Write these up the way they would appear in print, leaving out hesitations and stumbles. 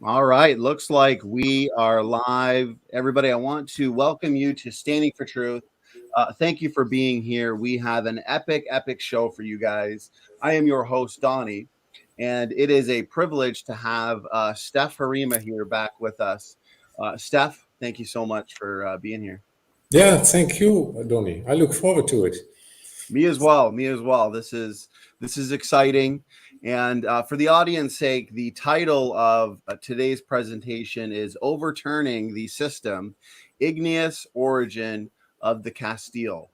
All right, looks like we are live. Everybody, I want to welcome you to Standing for Truth. Thank you for being here. We have an epic show for you guys. I am your host, Donnie, and it is a privilege to have Stef Heerema here back with us. Stef, thank you so much for being here. Yeah, thank you, Donnie. I look forward to it. Me as well. Me as well. This is exciting. And for the audience sake, the title of today's presentation is Overturning the System, Igneous Origin of the Castile.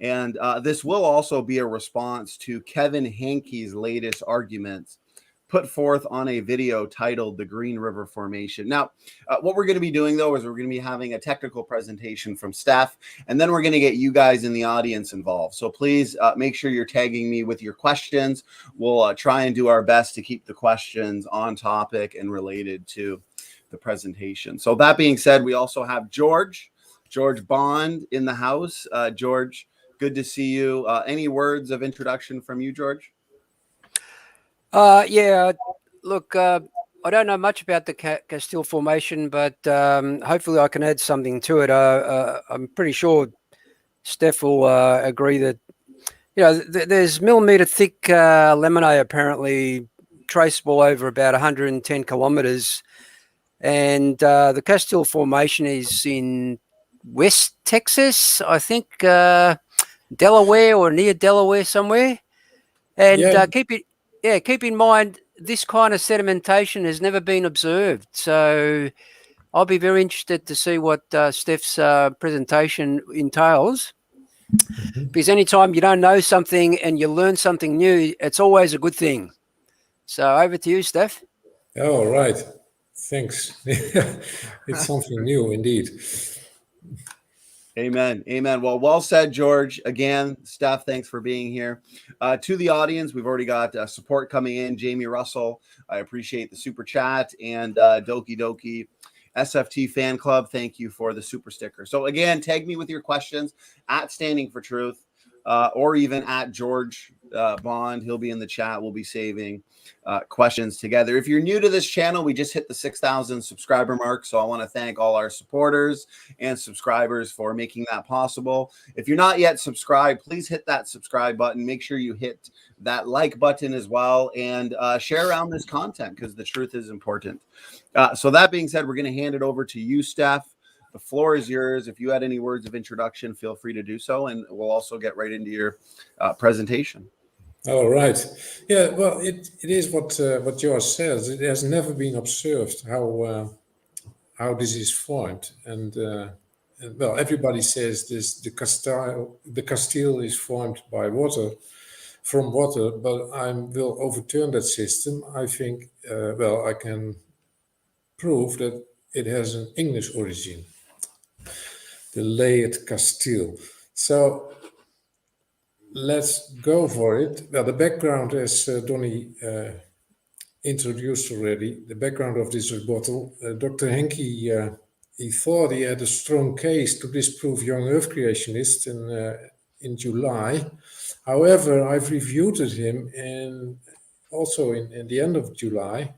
And this will also be a response to Kevin Henke's latest arguments put forth on a video titled The Green River Formation. Now, what we're going to be doing, though, is we're going to be having a technical presentation from Stef, and then we're going to get you guys in the audience involved. So please make sure you're tagging me with your questions. We'll try and do our best to keep the questions on topic and related to the presentation. So that being said, we also have George Bond in the house. George, good to see you. Any words of introduction from you, George? Look, I don't know much about the Castile Formation, but hopefully I can add something to it. I'm pretty sure Stef will agree that, there's millimeter thick laminae apparently traceable over about 110 kilometers. And the Castile Formation is in West Texas, I think, Delaware or near Delaware somewhere. And keep in mind, this kind of sedimentation has never been observed. So I'll be very interested to see what Stef's presentation entails. Mm-hmm. Because anytime you don't know something and you learn something new, it's always a good thing. So over to you, Stef. Oh, right. Thanks. It's something new indeed. Amen. Well said, George. Again, Stef, thanks for being here. To the audience, we've already got support coming in. Jamie Russell, I appreciate the super chat. And Doki Doki SFT Fan Club, thank you for the super sticker. So again, tag me with your questions at Standing for Truth or even at George Bond. He'll be in the chat. We'll be saving questions together. If you're new to this channel, we just hit the 6,000 subscriber mark. So I want to thank all our supporters and subscribers for making that possible. If you're not yet subscribed, please hit that subscribe button. Make sure you hit that like button as well and share around this content because the truth is important. So that being said, we're going to hand it over to you, Stef. The floor is yours. If you had any words of introduction, feel free to do so. And we'll also get right into your presentation. All right. Yeah, well, it is what George says. It has never been observed how this is formed. And well, everybody says this, the Castile is formed by water, from water, but I will overturn that system. I think, I can prove that it has an Igneous origin, the layered Castile. So let's go for it. Well, the background, as Donnie introduced already, the background of this rebuttal, Dr. Henke, he thought he had a strong case to disprove young Earth creationists in July. However, I've refuted him also in the end of July,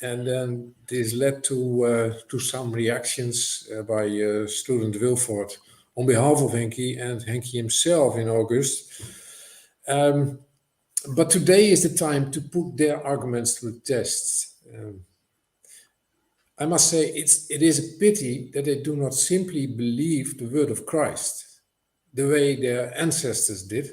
and then this led to some reactions by student Wilford on behalf of Henke and Henke himself in August. But today is the time to put their arguments to the test. I must say it is a pity that they do not simply believe the word of Christ the way their ancestors did.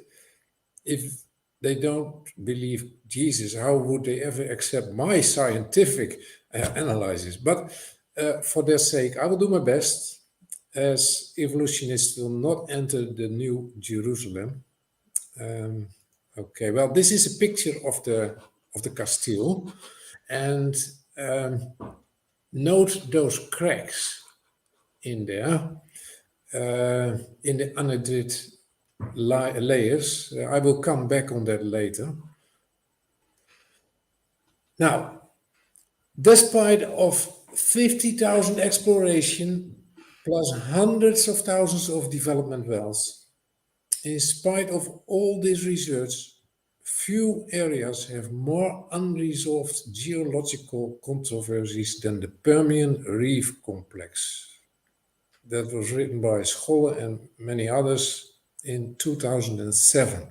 If they don't believe Jesus, how would they ever accept my scientific analysis? But for their sake, I will do my best, as evolutionists will not enter the New Jerusalem. Okay, well, this is a picture of the Castile, and note those cracks in there, in the anhydrite layers. I will come back on that later. Now, despite of 50,000 exploration plus hundreds of thousands of development wells, in spite of all this research, few areas have more unresolved geological controversies than the Permian Reef complex. That was written by Scholle and many others in 2007.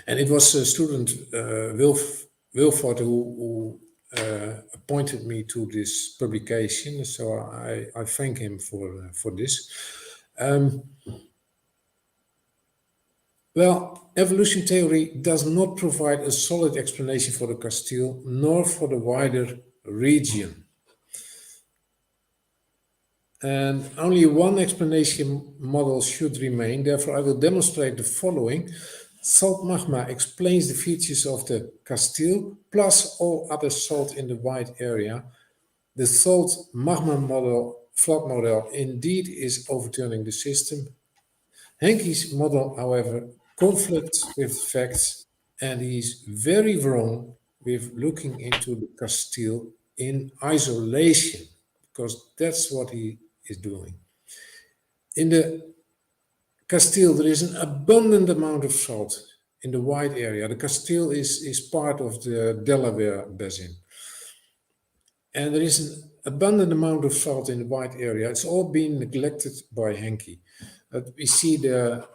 And it was a student, Wilford, who appointed me to this publication, so I thank him for this. Well, evolution theory does not provide a solid explanation for the Castile, nor for the wider region. And only one explanation model should remain. Therefore, I will demonstrate the following. Salt magma explains the features of the Castile, plus all other salt in the wide area. The salt magma model, flood model, indeed is overturning the system. Henke's model, however, conflicts with facts, and he's very wrong with looking into the Castile in isolation, because that's what he is doing. In the Castile, there is an abundant amount of salt in the wide area. The Castile is part of the Delaware Basin. And there is an abundant amount of salt in the wide area. It's all been neglected by Henke. We see the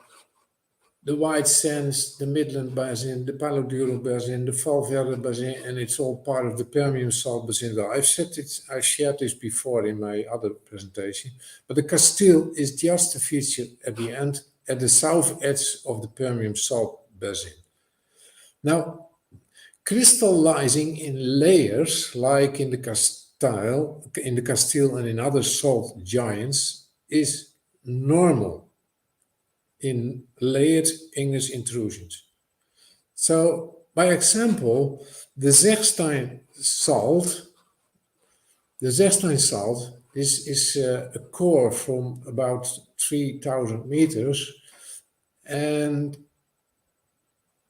White Sands, the Midland Basin, the Paluduro Basin, the Valverde Basin, and it's all part of the Permian Salt Basin. Well, I've shared this before in my other presentation, but the Castile is just a feature at the end, at the south edge of the Permian Salt Basin. Now, crystallizing in layers, like in the Castile and in other salt giants, is normal in layered igneous intrusions. So, by example, the Zechstein salt is a core from about 3,000 meters, and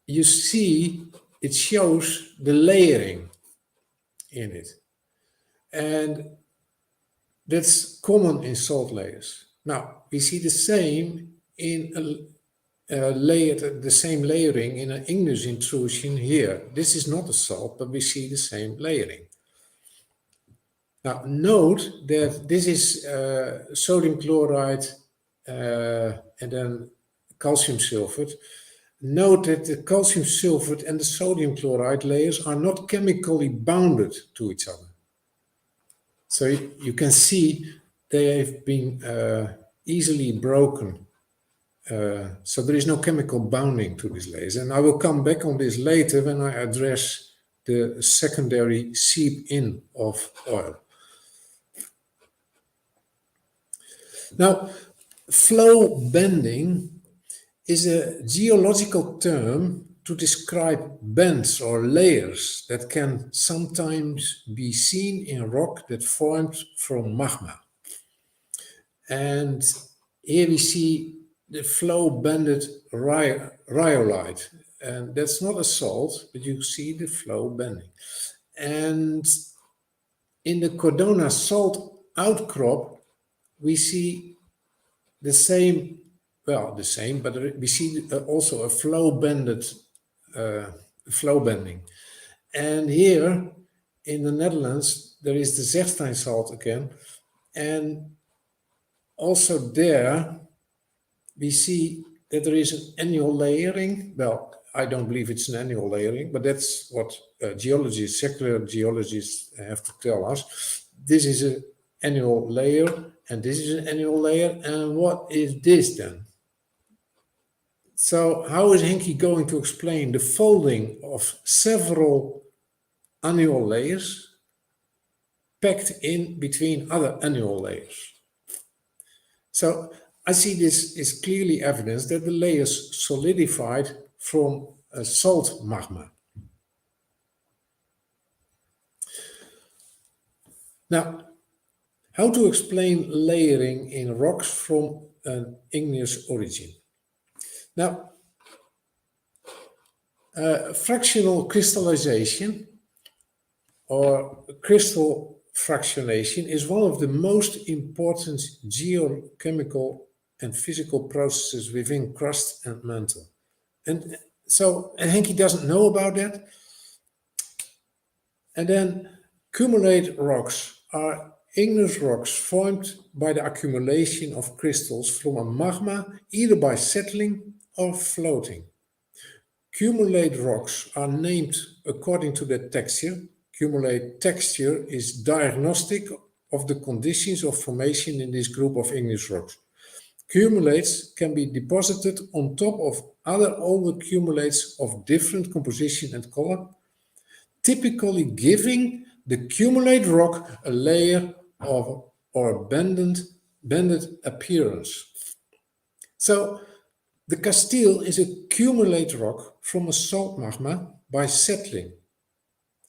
you see it shows the layering in it, and that's common in salt layers. Now, we see the same in the same layering in an igneous intrusion here. This is not a salt, but we see the same layering. Now, note that this is sodium chloride and then calcium sulfate. Note that the calcium sulfate and the sodium chloride layers are not chemically bounded to each other. So you can see they have been easily broken. So there is no chemical bounding to these layers. And I will come back on this later when I address the secondary seep-in of oil. Now, flow bending is a geological term to describe bends or layers that can sometimes be seen in rock that formed from magma. And here we see the flow bended rhyolite, and that's not a salt, but you see the flow bending. And in the Cordona salt outcrop, we see the same, but we see also a flow bending. And here in the Netherlands, there is the Zechstein salt again, and also there we see that there is an annual layering. Well, I don't believe it's an annual layering, but that's what geologists, secular geologists have to tell us. This is an annual layer, and this is an annual layer, and what is this then? So how is Henke going to explain the folding of several annual layers packed in between other annual layers? So I see this is clearly evidence that the layers solidified from a salt magma. Now, how to explain layering in rocks from an igneous origin? Now, fractional crystallization or crystal fractionation is one of the most important geochemical and physical processes within crust and mantle. And So, and Henke doesn't know about that. And then cumulate rocks are igneous rocks formed by the accumulation of crystals from a magma, either by settling or floating. Cumulate rocks are named according to their texture. Cumulate texture is diagnostic of the conditions of formation in this group of igneous rocks. Cumulates can be deposited on top of other older cumulates of different composition and color, typically giving the cumulate rock a layer of or a banded appearance. So the Castile is a cumulate rock from a salt magma by settling.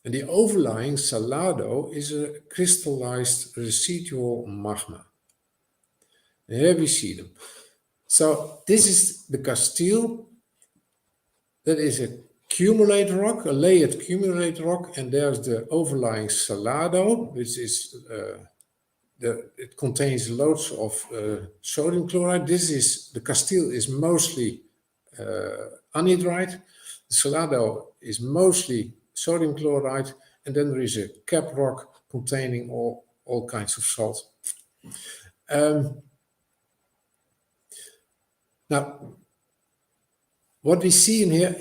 And the overlying salado is a crystallized residual magma. And here we see them. So this is the Castile. That is a cumulate rock, a layered cumulate rock, and there's the overlying salado, which is it contains loads of sodium chloride. The Castile is mostly anhydrite. The salado is mostly sodium chloride, and then there is a cap rock containing all kinds of salt. Now, what we see in here,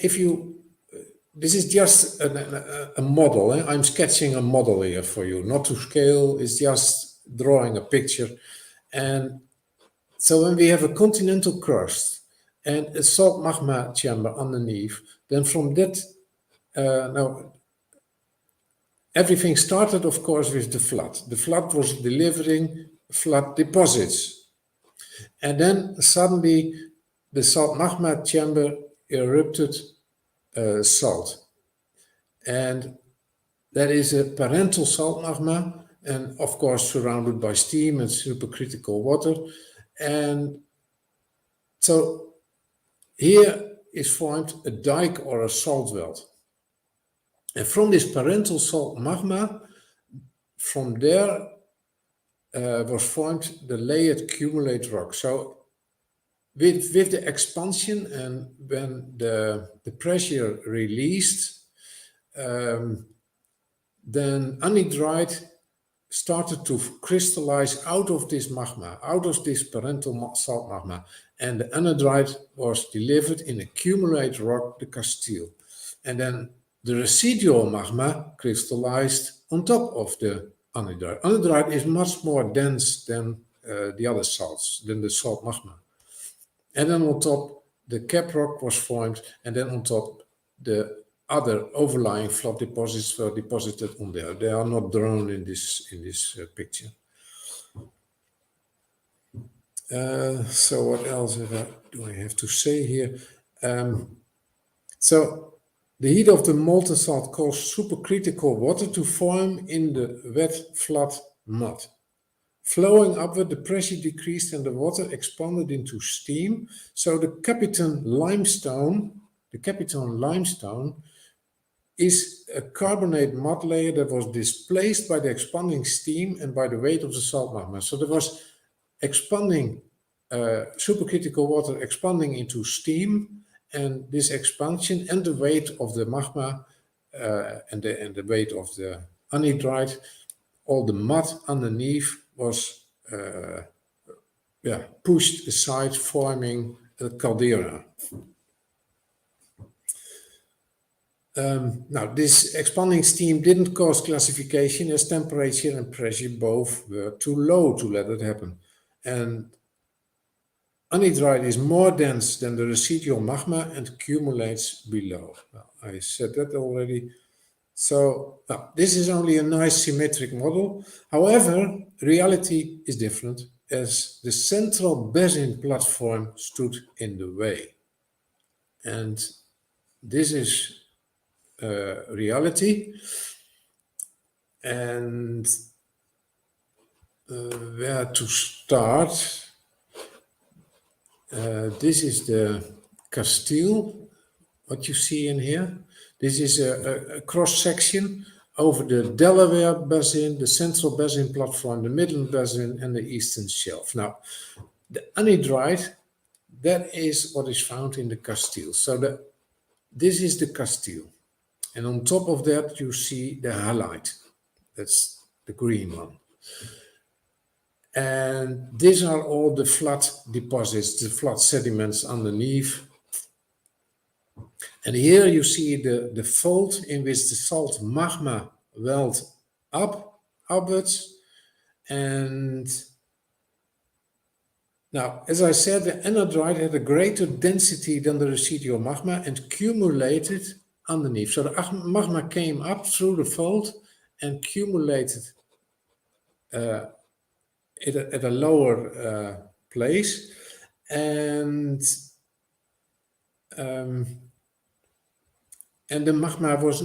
this is just a model. I'm sketching a model here for you, not to scale. It's just drawing a picture. And so when we have a continental crust and a salt magma chamber underneath, then from that, now everything started, of course, with the flood. The flood was delivering flood deposits. And then suddenly the salt magma chamber erupted salt. And that is a parental salt magma, and of course surrounded by steam and supercritical water. And so here is formed a dike or a salt weld. And from this parental salt magma, from there was formed the layered cumulate rock. So with the expansion and when the pressure released, then anhydrite started to crystallize out of this magma, out of this parental salt magma. And the anhydrite was delivered in a cumulate rock, the Castile. And then the residual magma crystallized on top of the anhydrite. Anhydrite is much more dense than the other salts, than the salt magma. And then on top, the cap rock was formed, and then on top, the other overlying flood deposits were deposited on there. They are not drawn in this picture. So what else do I have to say here? So the heat of the molten salt caused supercritical water to form in the wet flood mud. Flowing upward, the pressure decreased and the water expanded into steam. So the Capitan limestone is a carbonate mud layer that was displaced by the expanding steam and by the weight of the salt magma. So there was expanding supercritical water expanding into steam, and this expansion and the weight of the magma and the weight of the anhydrite, all the mud underneath was pushed aside, forming a caldera. Now, this expanding steam didn't cause classification, as temperature and pressure both were too low to let it happen. And anhydrite is more dense than the residual magma and accumulates below. Well, I said that already. So now, this is only a nice symmetric model. However, reality is different, as the central basin platform stood in the way. And this is reality. And where to start? This is the Castile, what you see in here. This is a cross-section over the Delaware Basin, the Central Basin Platform, the Midland Basin, and the Eastern Shelf. Now, the anhydrite, that is what is found in the Castile. So this is the Castile. And on top of that, you see the Rhyolite. That's the green one. And these are all the flood deposits, the flood sediments underneath. And here you see the fold in which the salt magma welled upwards. And now, as I said, the anhydrite had a greater density than the residual magma and cumulated underneath. So the magma came up through the fold and cumulated at a lower place. And the magma was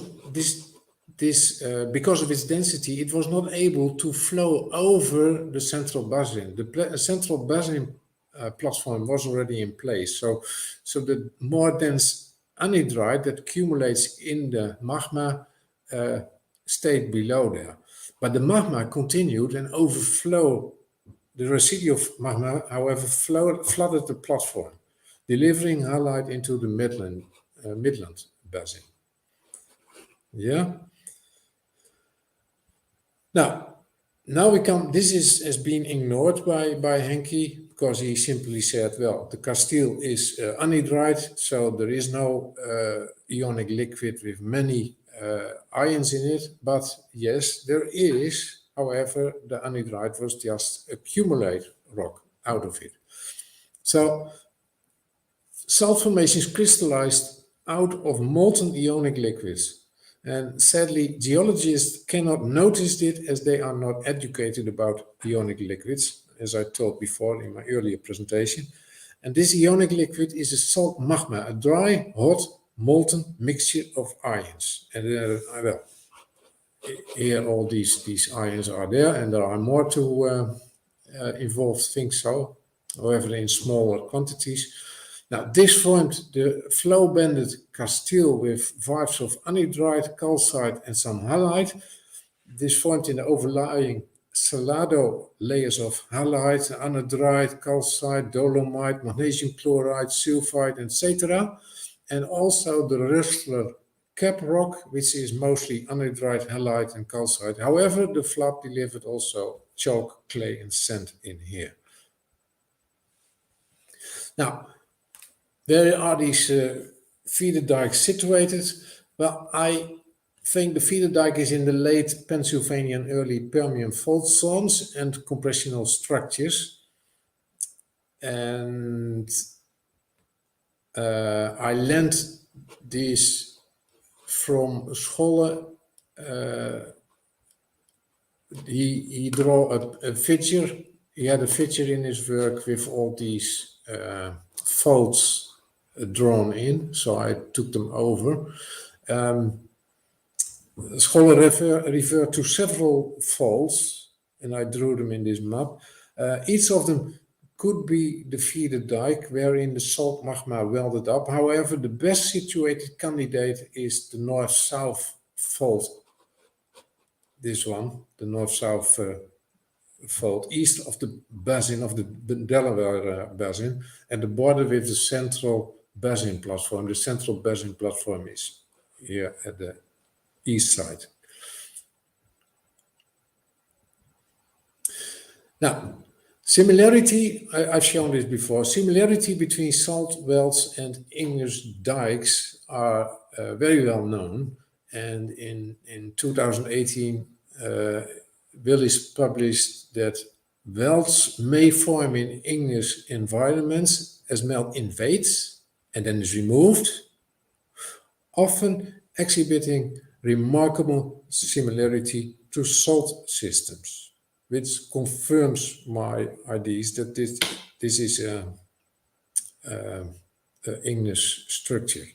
because of its density, it was not able to flow over the central basin. The central basin platform was already in place. So the more dense anhydrite that accumulates in the magma stayed below there. But the magma continued and overflowed. The residual magma, however, flooded the platform, delivering Rhyolite into the Midland Basin. Yeah. Now we come. This has been ignored by Henke because he simply said, well, the Castile is anhydrite, so there is no ionic liquid with many ions in it. But yes, there is. However, the anhydrite was just accumulate rock out of it. So salt formations crystallized out of molten ionic liquids. And sadly, geologists cannot notice it as they are not educated about ionic liquids, as I told before in my earlier presentation. And this ionic liquid is a salt magma, a dry, hot, molten mixture of ions. And here all these ions are there, and there are more to involved things so, however in smaller quantities. Now this formed the flow-banded Castile with vibes of anhydrite, calcite and some halite. This formed in the overlying salado layers of halite, anhydrite, calcite, dolomite, magnesium chloride, sulfide, etc. And also the Rustler cap rock, which is mostly anhydrite, halite and calcite. However, the flood delivered also chalk, clay and sand in here. Now, where are these feeder dikes situated? Well, I think the feeder dike is in the late Pennsylvanian early Permian fault zones and compressional structures. And I lent these from Scholle. He drew a figure. He had a figure in his work with all these faults drawn in, so I took them over. Scholle referred to several faults, and I drew them in this map. Each of them could be the feeder dike wherein the salt magma welded up. However, the best situated candidate is the north-south fault. This one, the north-south fault, east of the basin of the Delaware basin, and the border with the central basin platform. The central basin platform is here at the east side. Now, similarity, I've shown this before, similarity between salt welds and igneous dikes are very well known. And in 2018, Willis published that welds may form in igneous environments as melt invades and then is removed, often exhibiting remarkable similarity to salt systems, which confirms my ideas that this is an igneous structure.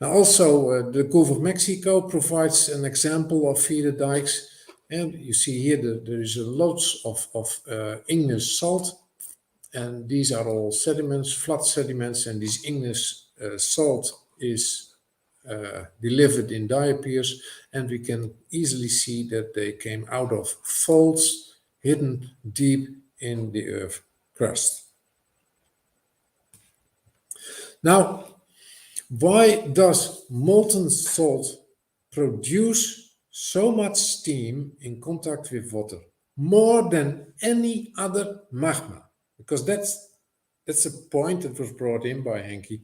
Now also the Gulf of Mexico provides an example of feeder dikes, and you see here that there is lots of igneous salt, and these are all sediments, flood sediments, and this igneous salt is delivered in diapirs, and we can easily see that they came out of faults hidden deep in the earth crust. Now, Why does molten salt produce so much steam in contact with water? More than any other magma? Because that's a point that was brought in by Henke.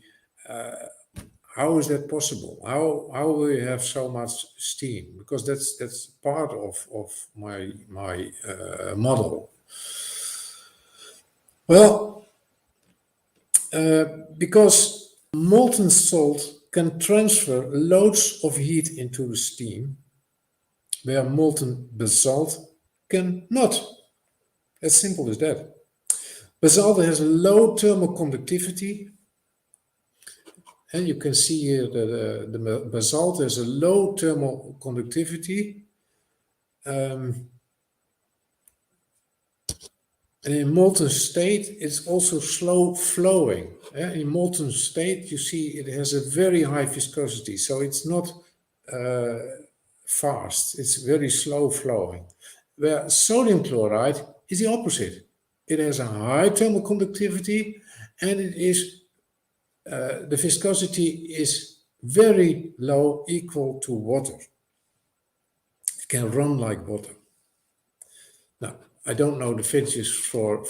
How is that possible? How will you have so much steam? Because that's part of my model. Well, because molten salt can transfer loads of heat into the steam, where molten basalt cannot. As simple as that. Basalt has low thermal conductivity. And you can see here that the basalt has a low thermal conductivity. And in molten state, it's also slow flowing. In molten state, you see it has a very high viscosity. So it's not fast. It's very slow flowing. Where sodium chloride is the opposite. It has a high thermal conductivity and it is the viscosity is very low, equal to water. It can run like water. Now, I don't know the figures for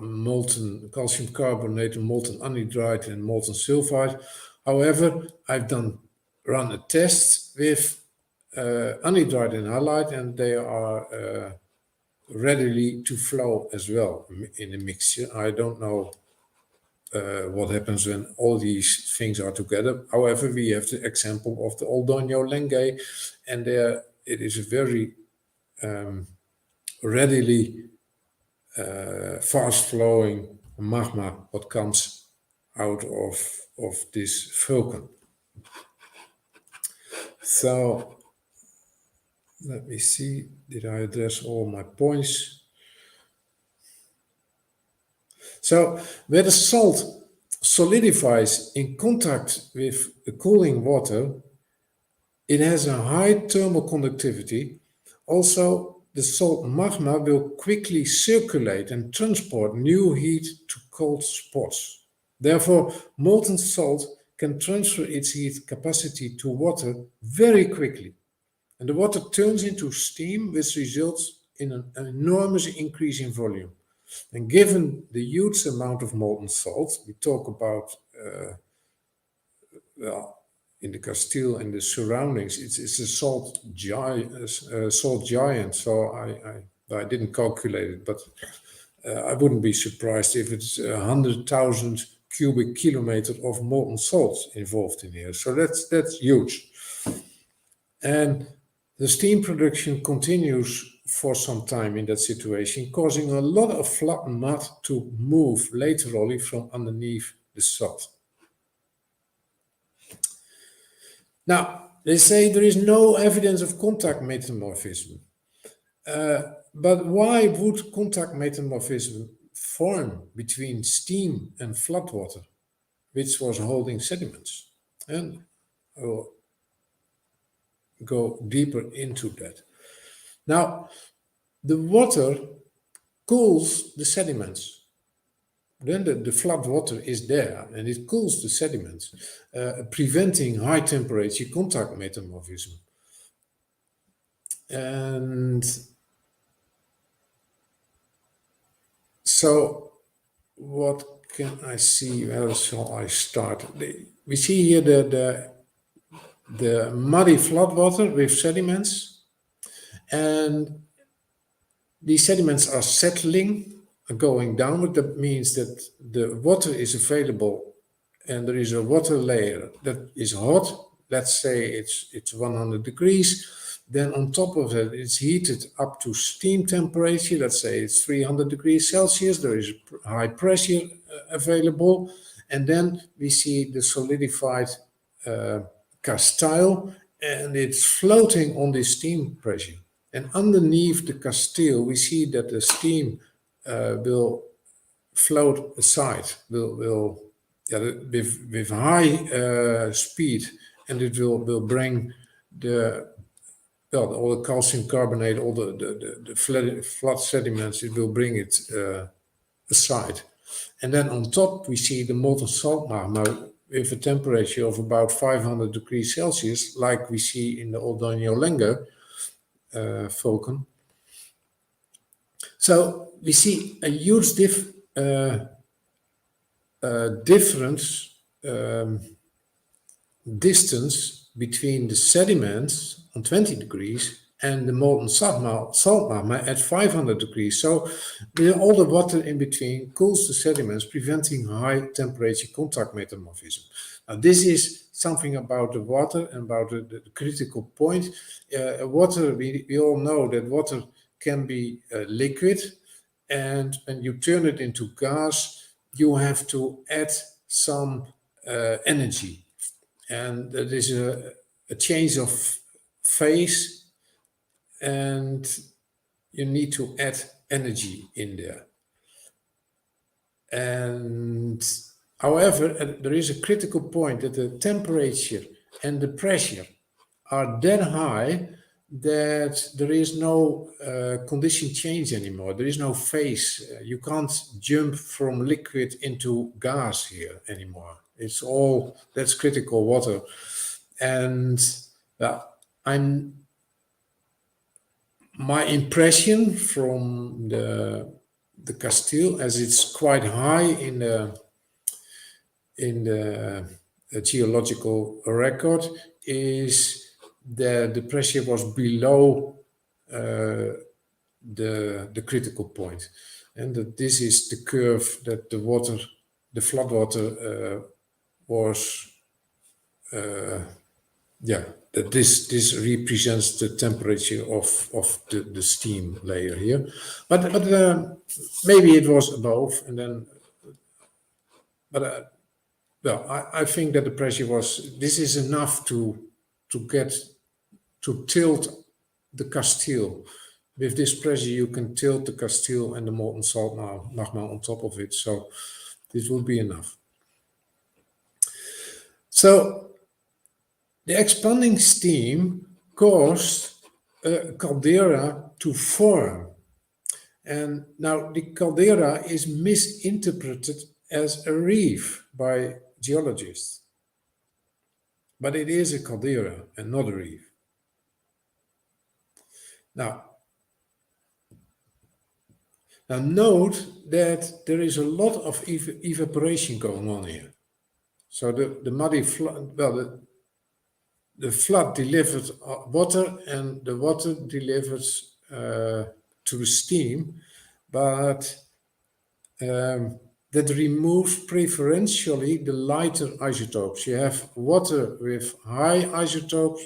molten calcium carbonate, molten anhydrite, and molten sulfide. However, I've run a test with anhydrite and halide, and they are readily to flow as well in a mixture. I don't know what happens when all these things are together. However, we have the example of the Oldonio Lenge, and there it is a very readily fast-flowing magma what comes out of this vulcan. So let me see, did I address all my points? So where the salt solidifies in contact with the cooling water, it has a high thermal conductivity. Also, the salt magma will quickly circulate and transport new heat to cold spots. Therefore, molten salt can transfer its heat capacity to water very quickly. And the water turns into steam, which results in an enormous increase in volume. And given the huge amount of molten salt, we talk about, in the Castile and the surroundings, it's a salt giant. So I didn't calculate it, but I wouldn't be surprised if it's 100,000 cubic kilometers of molten salt involved in here. So that's huge. And the steam production continues for some time in that situation, causing a lot of flat mud to move laterally from underneath the salt. Now, they say there is no evidence of contact metamorphism. But why would contact metamorphism form between steam and floodwater, which was holding sediments? And I will go deeper into that. Now, the water cools the sediments. Then the flood water is there and it cools the sediments, preventing high temperature contact metamorphism. And so what can I see? Where shall I start? We see here the muddy floodwater with sediments, and these sediments are settling, going downward. That means that the water is available and there is a water layer that is hot. Let's say it's 100 degrees. Then on top of that, it's heated up to steam temperature. Let's say it's 300 degrees Celsius. There is high pressure available. And then we see the solidified Castile, and it's floating on this steam pressure. And underneath the Castile, we see that the steam will float aside, with high speed, and it will bring all the calcium carbonate, all the flood sediments, it will bring it aside. And then on top, we see the molten salt magma, with a temperature of about 500 degrees Celsius, like we see in the Oldonio Langer volcan. So we see a huge difference distance between the sediments on 20 degrees and the molten salt magma at 500 degrees. So all the water in between cools the sediments, preventing high temperature contact metamorphism. Now this is something about the water and about the critical point. Water, we all know that water can be liquid, and when you turn it into gas, you have to add some energy. And there is a change of phase, and you need to add energy in there. And however, there is a critical point that the temperature and the pressure are that high that there is no condition change anymore. There is no phase. You can't jump from liquid into gas here anymore. It's all, that's critical water. And my impression from the Castile, as it's quite high in the geological record, is that the pressure was below the critical point, and that this is the curve that the water, the flood water, was. That this represents the temperature of the steam layer here, but maybe it was above, and then, but I think that the pressure was, this is enough to tilt the Castile. With this pressure, you can tilt the Castile and the molten salt magma on top of it. So this will be enough. So the expanding steam caused a caldera to form. And now the caldera is misinterpreted as a reef by geologists. But it is a caldera and not a reef. Now note that there is a lot of evaporation going on here. So the muddy flood, well, the flood delivered water, and the water delivers to steam, but that removes preferentially the lighter isotopes. You have water with high isotopes,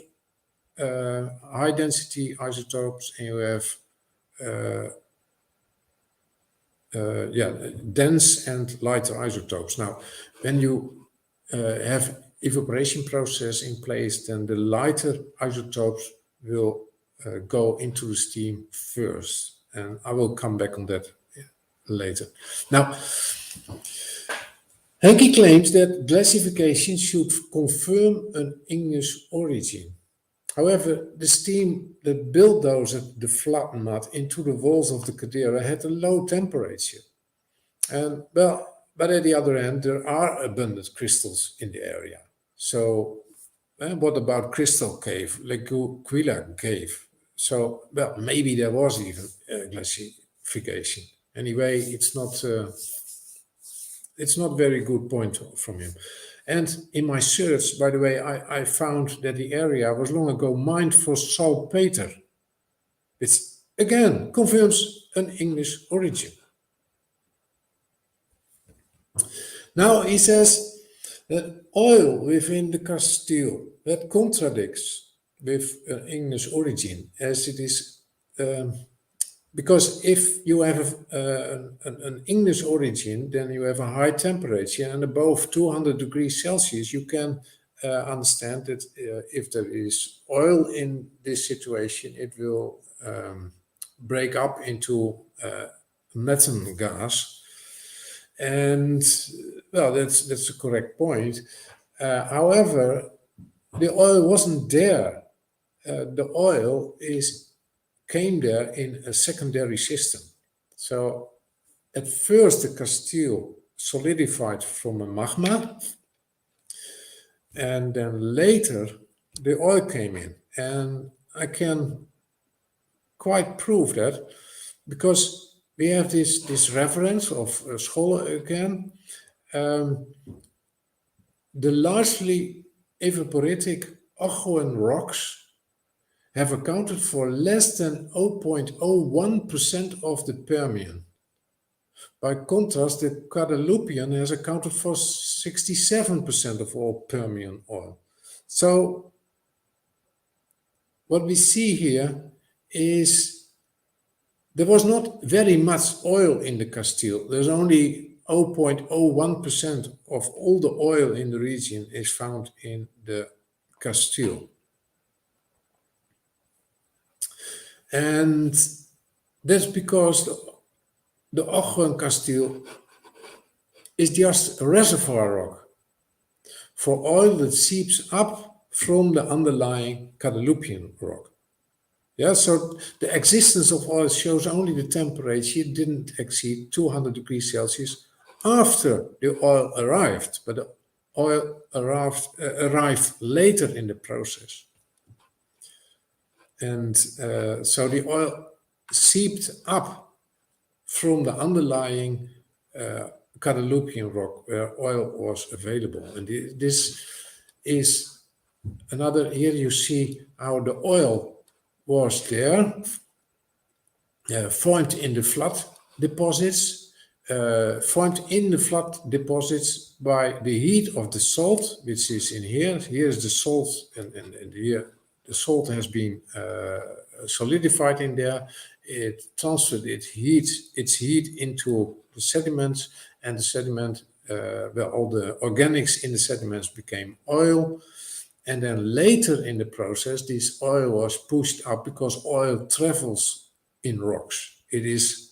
high density isotopes, and you have dense and lighter isotopes. Now, when you have evaporation process in place, then the lighter isotopes will go into the steam first, and I will come back on that later. Now, Henke claims that glacification should confirm an igneous origin. However, the steam that bulldozed the flood mud into the walls of the caldera had a low temperature. And well, but at the other end, there are abundant crystals in the area. So what about Crystal Cave, L'Aquila Cave? So, well, maybe there was even glacification. Anyway, it's not very good point from him. And in my search, by the way, I found that the area was long ago mined for saltpeter, which again confirms an igneous origin. Now he says that oil within the Castile, that contradicts with an igneous origin, as it is, because if you have an igneous origin, then you have a high temperature, and above 200 degrees Celsius, you can understand that if there is oil in this situation, it will break up into methane gas. And well, that's a correct point. However, the oil wasn't there. The oil came there in a secondary system. So at first the Castile solidified from a magma, and then later the oil came in. And I can quite prove that because we have this reference of Scholle again. The largely evaporitic Ochoan rocks have accounted for less than 0.01% of the Permian. By contrast, the Guadalupian has accounted for 67% of all Permian oil. So what we see here is there was not very much oil in the Castile. There's only 0.01% of all the oil in the region is found in the Castile. And that's because the Ochoan Castile is just a reservoir rock for oil that seeps up from the underlying Guadalupian rock. Yeah, so the existence of oil shows only the temperature didn't exceed 200 degrees Celsius after the oil arrived, but the oil arrived later in the process. And so the oil seeped up from the underlying Guadalupian rock where oil was available. And this is another, here you see how the oil was there, formed in the flood deposits, by the heat of the salt, which is in here. Here is the salt, and here the salt has been solidified in there. It transferred its heat into the sediments, and the sediment, all the organics in the sediments became oil. And then later in the process, this oil was pushed up because oil travels in rocks. It is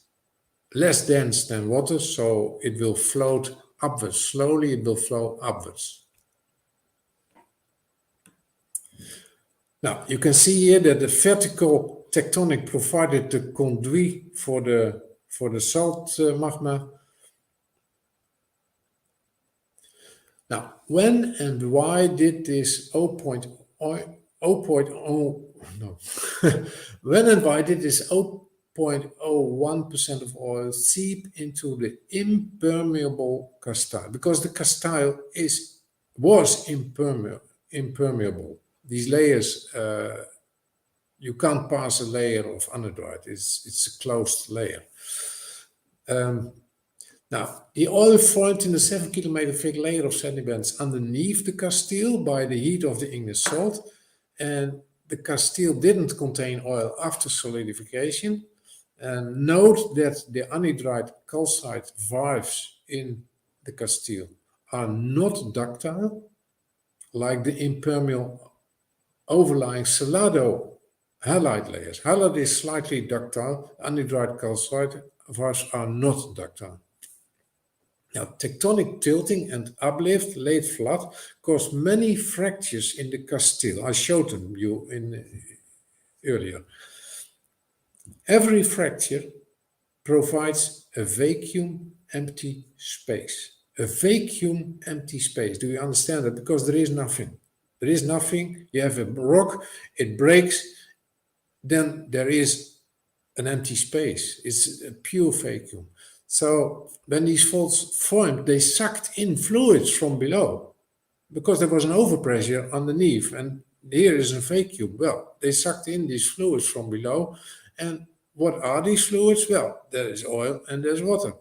less dense than water, so it will float upwards. Slowly it will flow upwards. Now, you can see here that the vertical tectonic provided the conduit for the salt magma. Now, when and why did this 0.0 when and why did this 0.01% of oil seep into the impermeable Castile? Because the Castile was impermeable. These layers, you can't pass a layer of anhydrite. It's a closed layer. Now, the oil formed in the 7 kilometer thick layer of sediments underneath the Castile by the heat of the igneous salt, and the Castile didn't contain oil after solidification. And note that the anhydrite calcite valves in the Castile are not ductile, like the impermeable overlying Salado halide layers. Halide is slightly ductile, anhydrite calcite valves are not ductile. Now, tectonic tilting and uplift late flood caused many fractures in the Castile. I showed them you earlier. Every fracture provides a vacuum empty space. A vacuum empty space. Do you understand that? Because there is nothing. There is nothing. You have a rock, it breaks, then there is an empty space. It's a pure vacuum. So when these faults formed, they sucked in fluids from below because there was an overpressure underneath, and here is a vacuum. Well, they sucked in these fluids from below, and what are these fluids? Well, there is oil and there's water.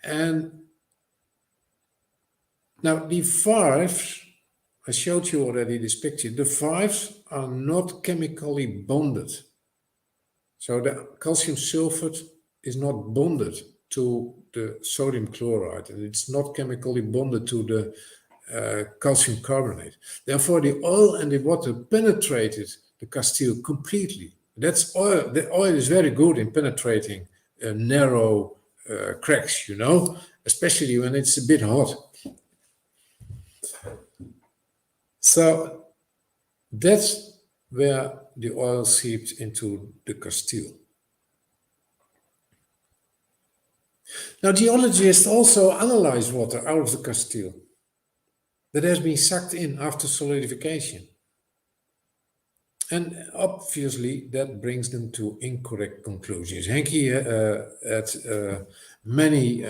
And now the valves, I showed you already this picture, the valves are not chemically bonded. So the calcium sulfate is not bonded to the sodium chloride, and it's not chemically bonded to the calcium carbonate. Therefore, the oil and the water penetrated the Castile completely. That's oil. The oil is very good in penetrating narrow cracks, you know, especially when it's a bit hot. So that's where the oil seeped into the Castile. Now, geologists also analyze water out of the Castile. that has been sucked in after solidification. And obviously that brings them to incorrect conclusions. Henke had many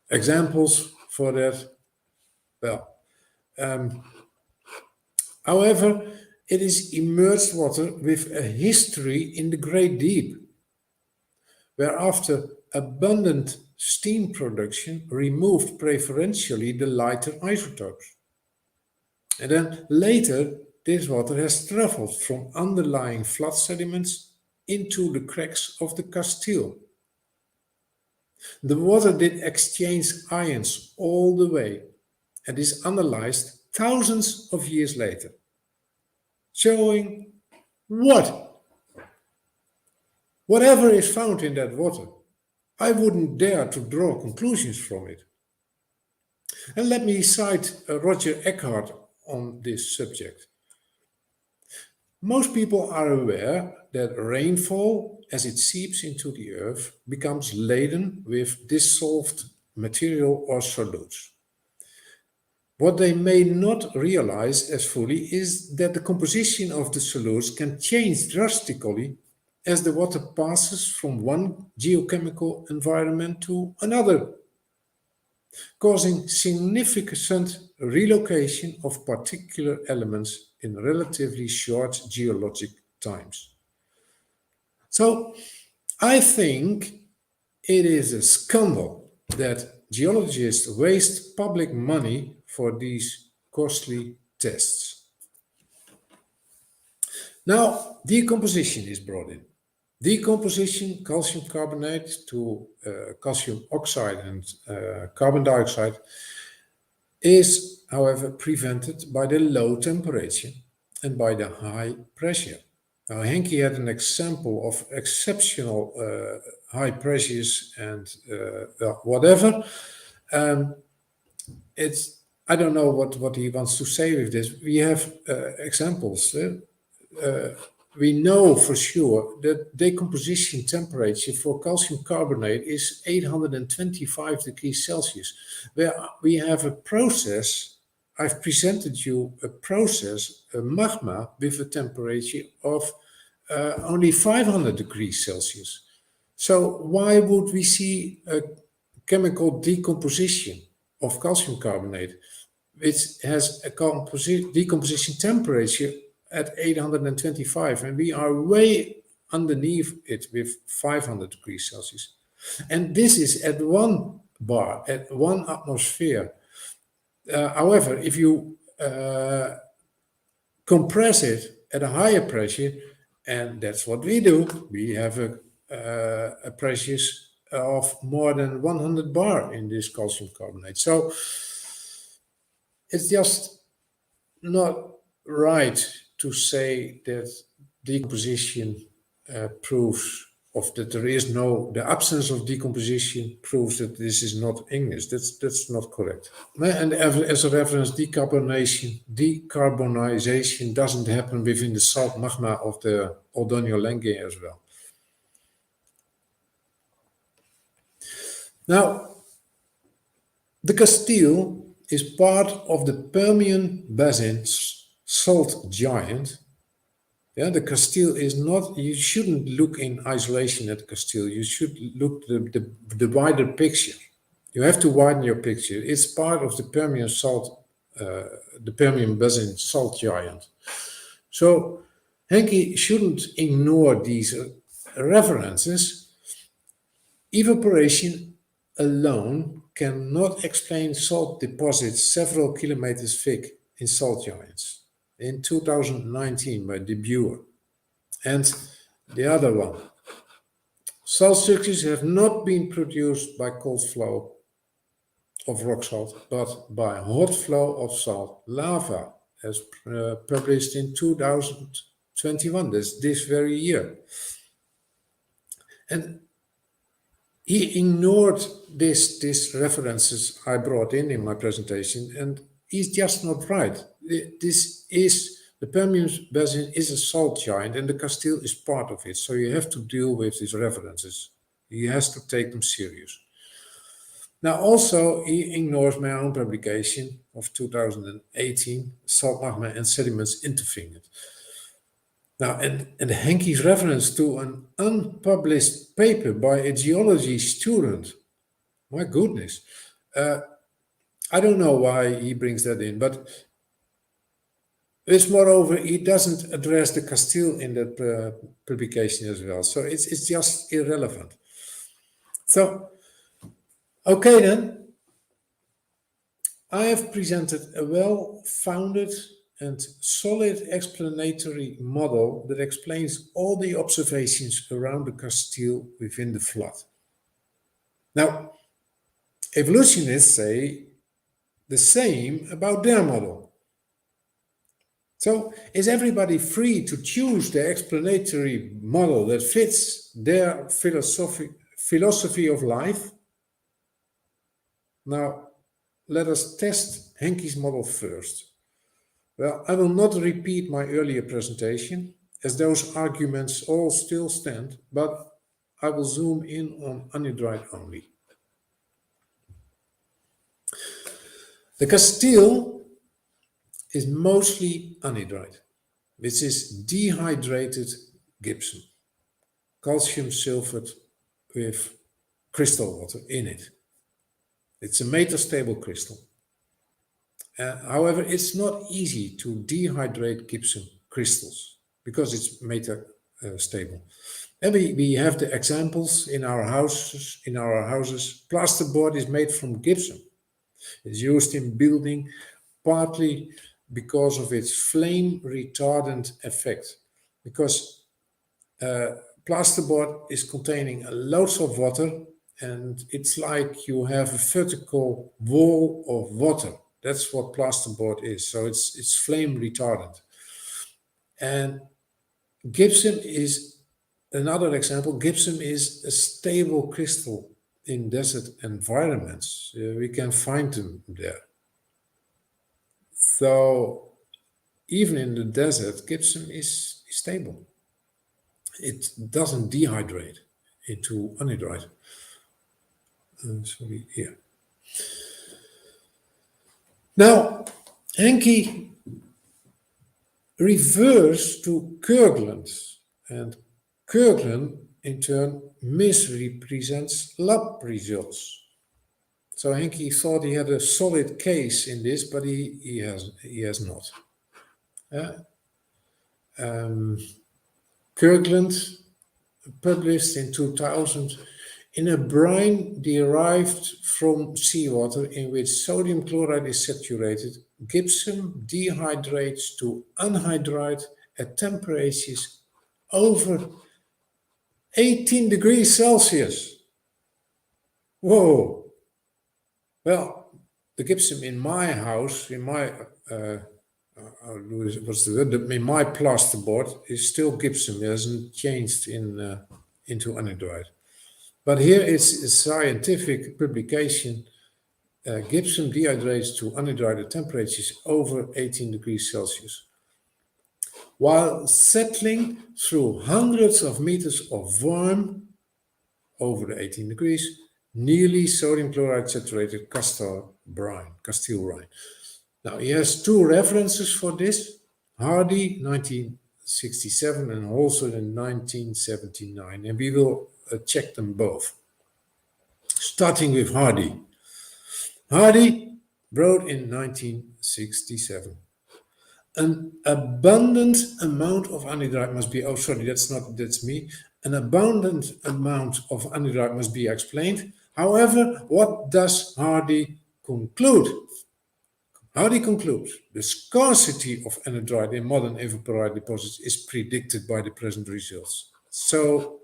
examples for that. Well, however, it is immersed water with a history in the Great Deep, where after abundant steam production removed preferentially the lighter isotopes. And then later, this water has traveled from underlying flood sediments into the cracks of the Castile. The water did exchange ions all the way and is analyzed thousands of years later, showing what? Whatever is found in that water, I wouldn't dare to draw conclusions from it. And let me cite Roger Eckhart on this subject. Most people are aware that rainfall, as it seeps into the earth, becomes laden with dissolved material or solutes. What they may not realize as fully is that the composition of the solutes can change drastically as the water passes from one geochemical environment to another, causing significant relocation of particular elements in relatively short geologic times. So I think it is a scandal that geologists waste public money for these costly tests. Now, decomposition is brought in. Decomposition, calcium carbonate to calcium oxide and carbon dioxide is, however, prevented by the low temperature and by the high pressure. Now, Henke had an example of exceptional high pressures and whatever. I don't know what he wants to say with this. We have examples. We know for sure that decomposition temperature for calcium carbonate is 825 degrees Celsius, where we have a process. I've presented you a process, a magma, with a temperature of only 500 degrees Celsius. So why would we see a chemical decomposition of calcium carbonate, which has a decomposition temperature at 825, and we are way underneath it with 500 degrees Celsius. And this is at 1 bar, at 1 atmosphere. However, if you compress it at a higher pressure, and that's what we do, we have a pressure of more than 100 bar in this calcium carbonate. So it's just not right to say that decomposition proves that there is the absence of decomposition proves that this is not igneous. That's not correct. And as a reference, decarbonization doesn't happen within the salt magma of the Oldonio Lengue as well. Now, the Castile is part of the Permian Basin salt giant. Yeah, the Castile is not, you shouldn't look in isolation at the Castile. You should look at the wider picture. You have to widen your picture. It's part of the Permian the Permian Basin salt giant. So Henke shouldn't ignore these references. Evaporation alone cannot explain salt deposits several kilometers thick in salt giants. In 2019 by De Buer. And the other one. Salt structures have not been produced by cold flow of rock salt, but by hot flow of salt lava, as published in 2021, this very year. And he ignored these references I brought in my presentation, and he's just not right. The Permian Basin is a salt giant, and the Castile is part of it. So you have to deal with these references. He has to take them serious. Now, also, he ignores my own publication of 2018, Salt, Magma and Sediments Interfingered. Now, and Henke's reference to an unpublished paper by a geology student, my goodness. I don't know why he brings that in, but it's moreover, he doesn't address the Castile in that publication as well. So it's just irrelevant. So, okay then. I have presented a well-founded and solid explanatory model that explains all the observations around the Castile within the flood. Now, evolutionists say the same about their model. So, is everybody free to choose the explanatory model that fits their philosophy of life? Now, let us test Henke's model first. Well, I will not repeat my earlier presentation, as those arguments all still stand, but I will zoom in on anhydrite only. The Castile is mostly anhydrite, which is dehydrated gypsum, calcium sulfate with crystal water in it. It's a metastable crystal. However, it's not easy to dehydrate gypsum crystals because it's metastable. And we have the examples in our houses. Plasterboard is made from gypsum. It's used in building partly because of its flame retardant effect. Because plasterboard is containing loads of water, and it's like you have a vertical wall of water. That's what plasterboard is. So it's flame retardant. And gypsum is another example. Gypsum is a stable crystal in desert environments. We can find them there. So even in the desert, gypsum is stable. It doesn't dehydrate into anhydrite. Sorry, here. Now, Henke refers to Kirkland, and Kirkland in turn misrepresents lab results. So Henke thought he had a solid case in this, but he has not. Kirkland published in 2000 in a brine derived from seawater in which sodium chloride is saturated, gypsum dehydrates to anhydrite at temperatures over 18 degrees Celsius. Whoa! Well, the gypsum in my house, in my in my plasterboard is still gypsum. It hasn't changed into anhydrite. But here it's a scientific publication. Gypsum dehydrates to anhydrite at temperatures over 18 degrees Celsius. While settling through hundreds of meters of warm, over the 18 degrees, nearly sodium chloride saturated Castile brine. Now he has two references for this, Hardy 1967 and also in 1979, and we will check them both. Starting with Hardy. Hardy wrote in 1967, an abundant amount of anhydrite must be, an abundant amount of anhydrite must be explained. However, what does Hardy conclude? Hardy concludes, the scarcity of anhydrite in modern evaporite deposits is predicted by the present results. So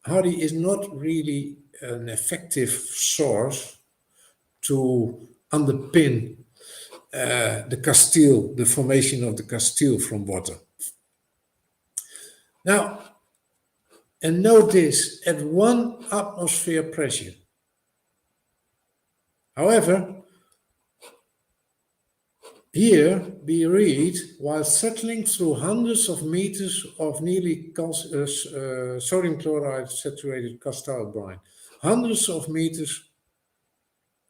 Hardy is not really an effective source to underpin the formation of the Castile from water. Now, and note this, at 1 atmosphere pressure. However, here we read, while settling through hundreds of meters of nearly sodium chloride saturated Castile brine, hundreds of meters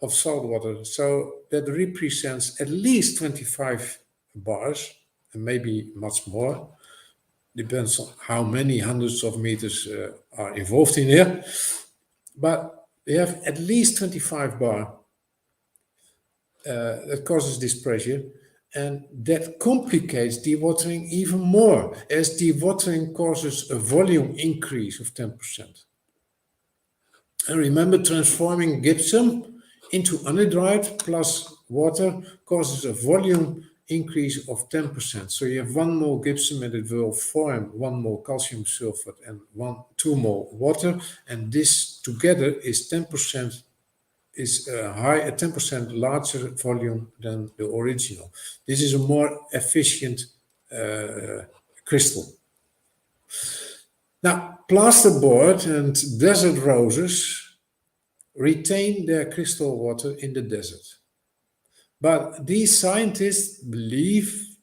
of salt water. So that represents at least 25 bars, and maybe much more. Depends on how many hundreds of meters are involved in here. But we have at least 25 bar that causes this pressure, and that complicates dewatering even more, as dewatering causes a volume increase of 10%. And remember, transforming gypsum into anhydrite plus water causes a volume increase of 10%. So you have 1 mole gypsum and it will form 1 mole calcium sulfate and 2 mole water, and this together is 10%, is a 10% larger volume than the original. This is a more efficient crystal. Now, plasterboard and desert roses retain their crystal water in the desert. But these scientists believe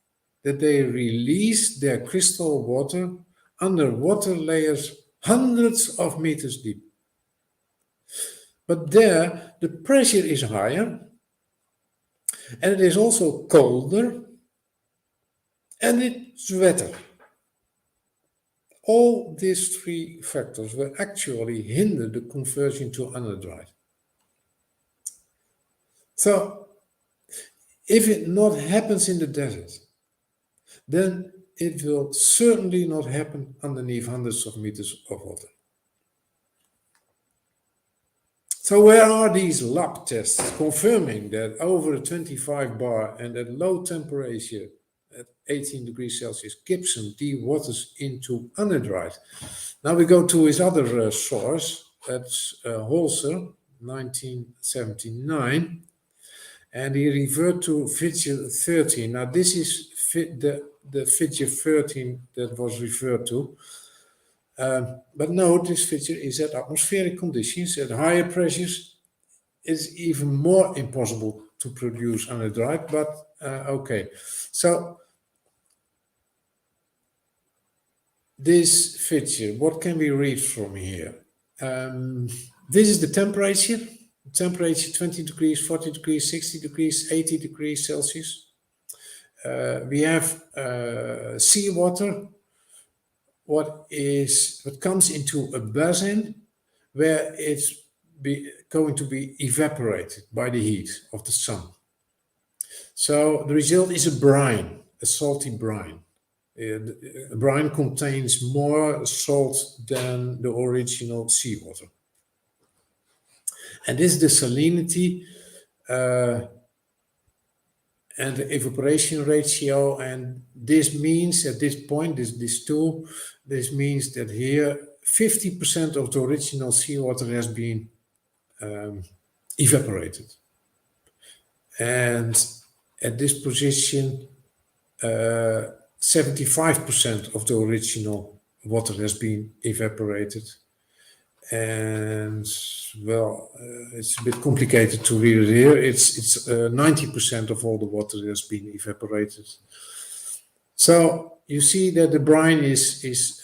that they release their crystal water under water layers hundreds of meters deep. But there, the pressure is higher, and it is also colder, and it's wetter. All these 3 factors will actually hinder the conversion to anhydrite. So, if it not happens in the desert, then it will certainly not happen underneath hundreds of meters of water. So where are these lab tests confirming that over a 25 bar and at low temperature at 18 degrees Celsius, gypsum dewaters into anhydrite? Now we go to his other source, that's Holzer, 1979. And he referred to figure 13. Now this is the figure 13 that was referred to. But note, this figure is at atmospheric conditions. At higher pressures, it's even more impossible to produce anhydrite, but okay. So this figure, what can we read from here? This is the temperature. Temperature 20 degrees, 40 degrees, 60 degrees, 80 degrees Celsius. We have seawater, what comes into a basin where it's going to be evaporated by the heat of the sun. So the result is a brine, a salty brine. A brine contains more salt than the original seawater. And this is the salinity and the evaporation ratio, and this means at this point, this means that here 50% of the original seawater has been evaporated. And at this position, 75% of the original water has been evaporated. And well, it's a bit complicated to read it here. It's 90% of all the water has been evaporated. So you see that the brine is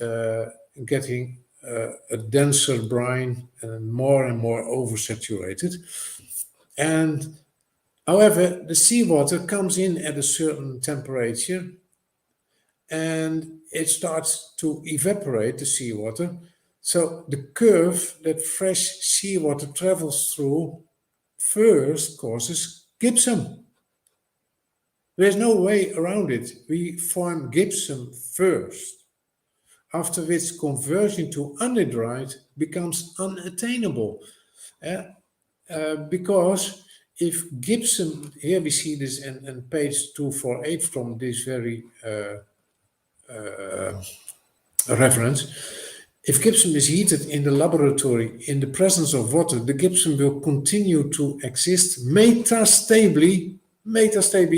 getting a denser brine and more oversaturated. And however, the seawater comes in at a certain temperature and it starts to evaporate the seawater. So the curve that fresh seawater travels through first causes gypsum. There's no way around it. We form gypsum first, after which conversion to anhydrite becomes unattainable. Because if gypsum, here we see this in page 248 from this very reference. If gypsum is heated in the laboratory in the presence of water, the gypsum will continue to exist metastably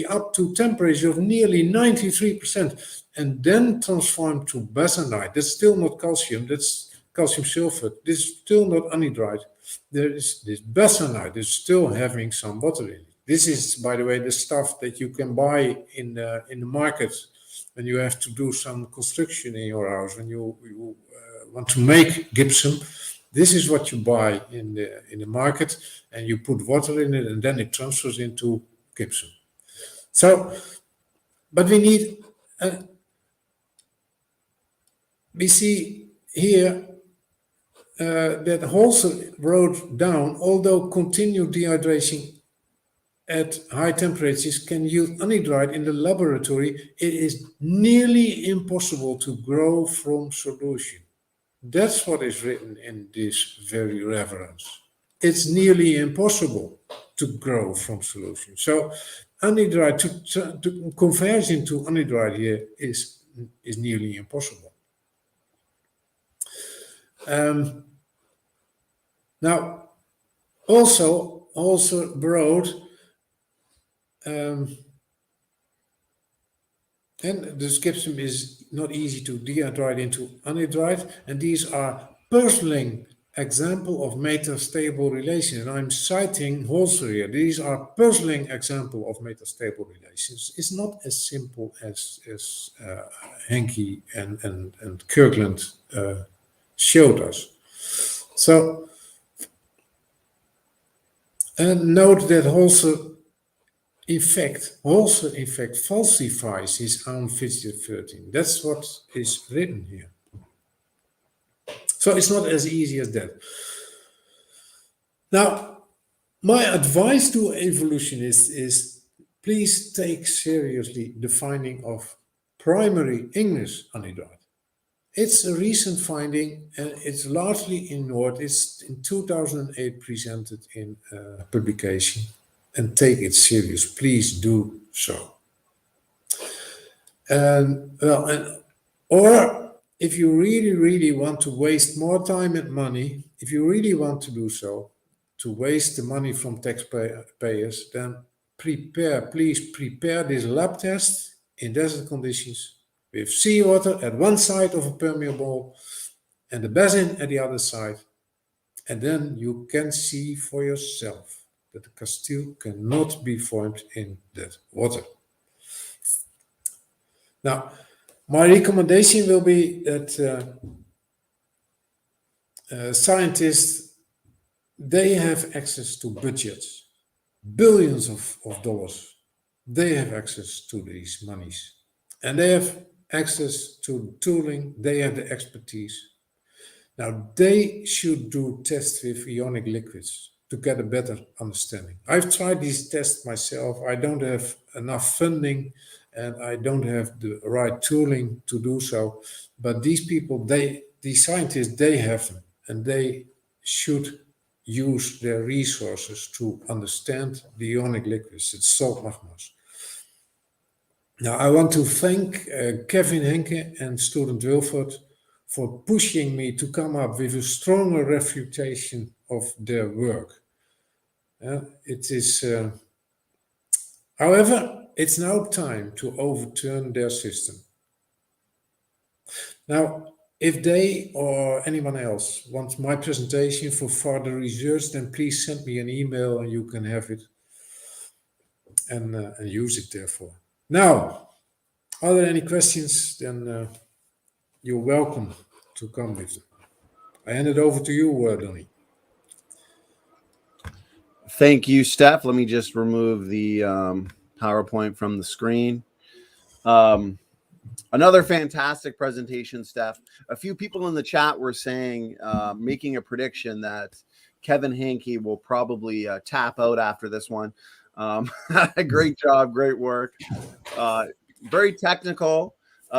up to temperature of nearly 93% and then transform to basanite. That's still not calcium, that's calcium sulfate. This is still not anhydrite. There is this basanite is still having some water in it. This is, by the way, the stuff that you can buy in the market when you have to do some construction in your house. When you want to make gypsum, This is what you buy in the market, and you put water in it, and then it transfers into gypsum. So, but we need, we see here that Holzer wrote down, although continued dehydration at high temperatures can yield anhydrite in the laboratory, it is nearly impossible to grow from solution. That's what is written in this very reference. It's nearly impossible to grow from solution. So anhydrite, to conversion to anhydrite here is nearly impossible. Now, also wrote, and this gypsum is not easy to dehydrate into anhydrite, and these are puzzling example of metastable relations. And I'm citing Holzer here. These are puzzling example of metastable relations. It's not as simple as Henke and Kirkland showed us. So, and note that Holzer in fact falsifies his own figure 13. That's what is written here. So it's not as easy as that. Now, my advice to evolutionists is please take seriously the finding of primary igneous anhydrite. It's a recent finding, and it's largely ignored. It's in 2008 presented in a publication. And take it serious. Please do so. Or if you really want to waste more time and money, if you really want to do so, to waste the money from taxpayers, then please prepare this lab test in desert conditions with seawater at one side of a permeable and the basin at the other side. And then you can see for yourself that the Castile cannot be formed in that water. Now, my recommendation will be that scientists, they have access to budgets, billions of dollars. They have access to these monies. And they have access to tooling, they have the expertise. Now, they should do tests with ionic liquids to get a better understanding. I've tried these tests myself. I don't have enough funding and I don't have the right tooling to do so. But these people, these scientists, they have them, and they should use their resources to understand the ionic liquids, it's salt magmas. Now, I want to thank Kevin Henke and student Wilford for pushing me to come up with a stronger refutation of their work. It is, however, it's now time to overturn their system. Now, if they or anyone else wants my presentation for further research, then please send me an email and you can have it and use it therefore. Now, are there any questions? Then you're welcome to come with them. I hand it over to you, Donnie. Thank you, Stef. Let me just remove the PowerPoint from the screen. Another fantastic presentation, Stef. A few people in the chat were saying, making a prediction that Kevin Henke will probably tap out after this one. Great job, great work. Very technical,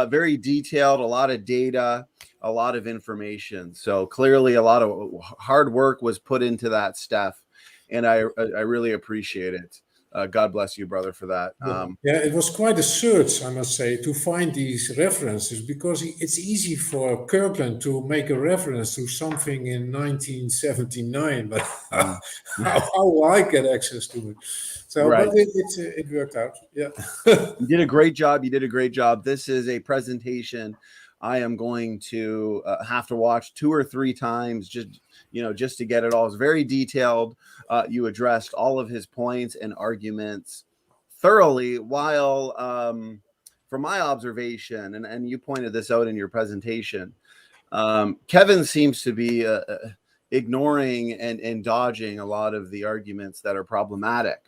very detailed, a lot of data, a lot of information. So clearly a lot of hard work was put into that, Stef, and I really appreciate it. God bless you, brother, for that. Yeah, it was quite a search, I must say, to find these references, because it's easy for Kirkland to make a reference to something in 1979, but how will I get access to it? So, right. But it worked out. Yeah, you did a great job. You did a great job. This is a presentation I am going to have to watch 2 or 3 times, just to get it all. It's very detailed. You addressed all of his points and arguments thoroughly, while from my observation, and you pointed this out in your presentation, Kevin seems to be ignoring and dodging a lot of the arguments that are problematic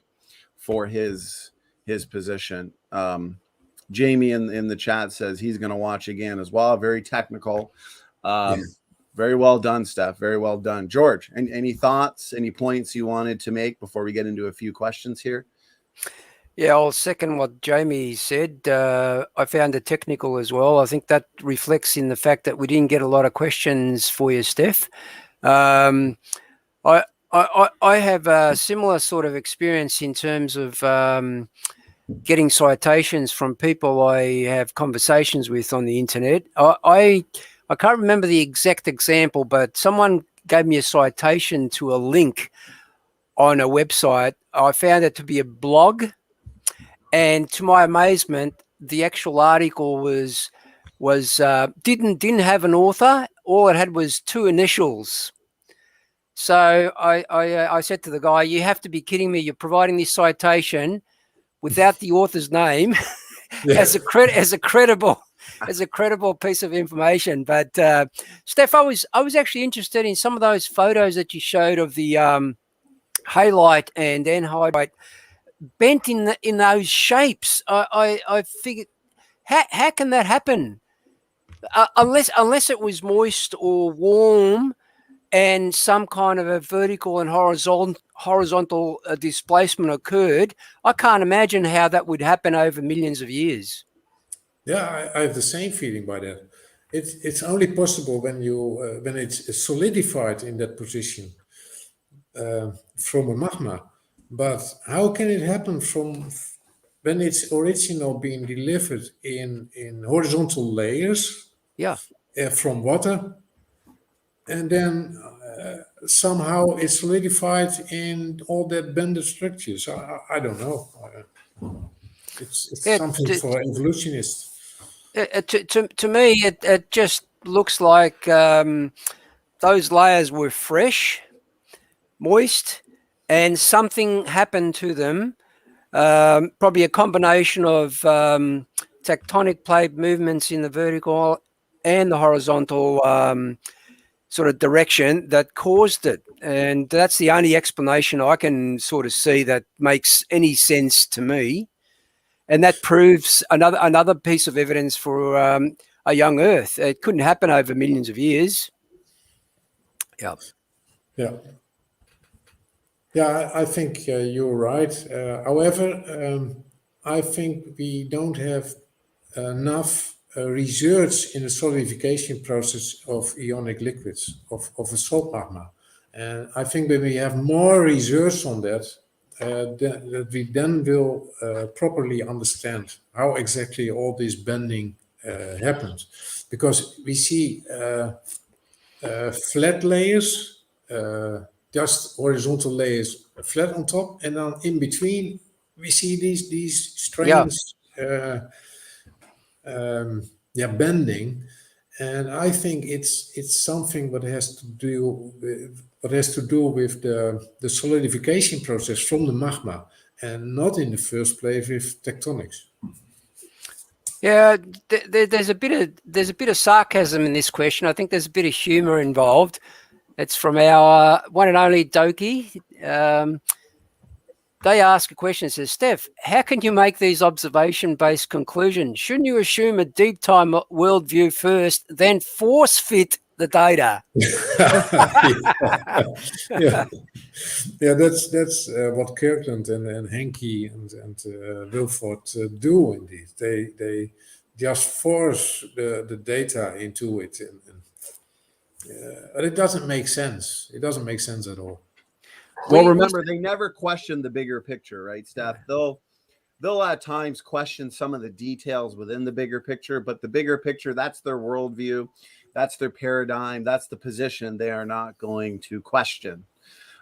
for his position. Jamie in the chat says he's going to watch again as well. Very technical. Very well done, Steph. Very well done. George, any thoughts, any points you wanted to make before we get into a few questions here? Yeah, I'll second what Jamie said. I found it technical as well. I think that reflects in the fact that we didn't get a lot of questions for you, Steph. I have a similar sort of experience in terms of getting citations from people I have conversations with on the internet. I can't remember the exact example, but someone gave me a citation to a link on a website. I found it to be a blog, and to my amazement, the actual article didn't have an author. All it had was 2 initials. So I said to the guy, "You have to be kidding me! You're providing this citation without the author's name as a credible piece of information." But Steph, I was actually interested in some of those photos that you showed of the halite and anhydrite bent in those shapes. I figured, how can that happen? Unless it was moist or warm and some kind of a vertical and horizontal displacement occurred, I can't imagine how that would happen over millions of years. Yeah, I have the same feeling by that. It's only possible when it's solidified in that position from a magma. But how can it happen from when it's original being delivered in horizontal layers? Yeah, from water, and then somehow it's solidified in all that bended structures. I don't know. It's something for evolutionists. To me, it just looks like those layers were fresh, moist, and something happened to them. Probably a combination of tectonic plate movements in the vertical and the horizontal sort of direction that caused it. And that's the only explanation I can sort of see that makes any sense to me. And that proves another piece of evidence for a young Earth. It couldn't happen over millions of years. Yeah. Yeah. Yeah, I think you're right. However, I think we don't have enough research in the solidification process of ionic liquids, of a salt magma. And I think when we have more research on that, that we then will properly understand how exactly all this bending happens. Because we see flat layers, just horizontal layers flat on top, and then in between we see these strange bending. And I think it's something that has to do with the solidification process from the magma, and not in the first place with tectonics. Yeah, there's a bit of sarcasm in this question. I think there's a bit of humor involved. It's from our one and only Doki. They ask a question, says, "Steph, how can you make these observation-based conclusions? Shouldn't you assume a deep time worldview first, then force fit the data?" Yeah, that's what Kirkland and Henke and Wilford do indeed. They just force the data into it, but it doesn't make sense. It doesn't make sense at all. Well, remember, they never question the bigger picture, right, Steph? They'll at times question some of the details within the bigger picture, but the bigger picture, that's their worldview, that's their paradigm, that's the position they are not going to question.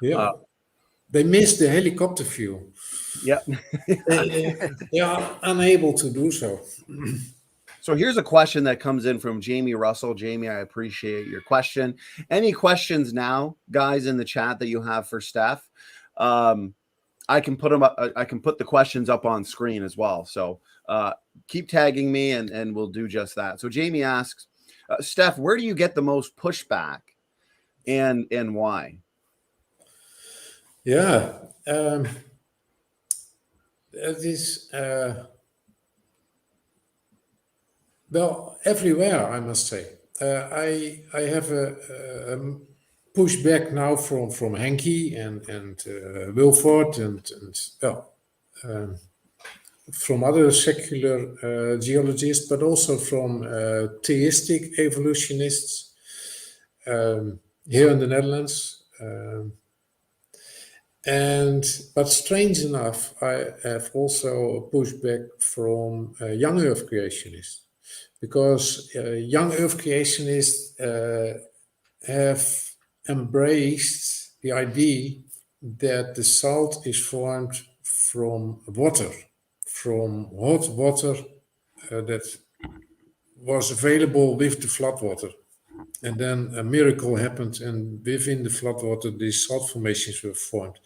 Yeah. They miss the helicopter view. Yeah. they are unable to do so. So here's a question that comes in from Jamie Russell. Jamie, I appreciate your question. Any questions now, guys, in the chat that you have for Steph? I can put them up. I can put the questions up on screen as well. So keep tagging me, and we'll do just that. So Jamie asks, Steph, where do you get the most pushback and why? Yeah, it is well everywhere. I must say, I have a pushback now from Henke and Wilford and well. From other secular geologists, but also from theistic evolutionists here in the Netherlands. But strange enough, I have also pushed back from young Earth creationists, because young Earth creationists have embraced the idea that the salt is formed from water, from hot water that was available with the floodwater. And then a miracle happened, and within the floodwater, these salt formations were formed.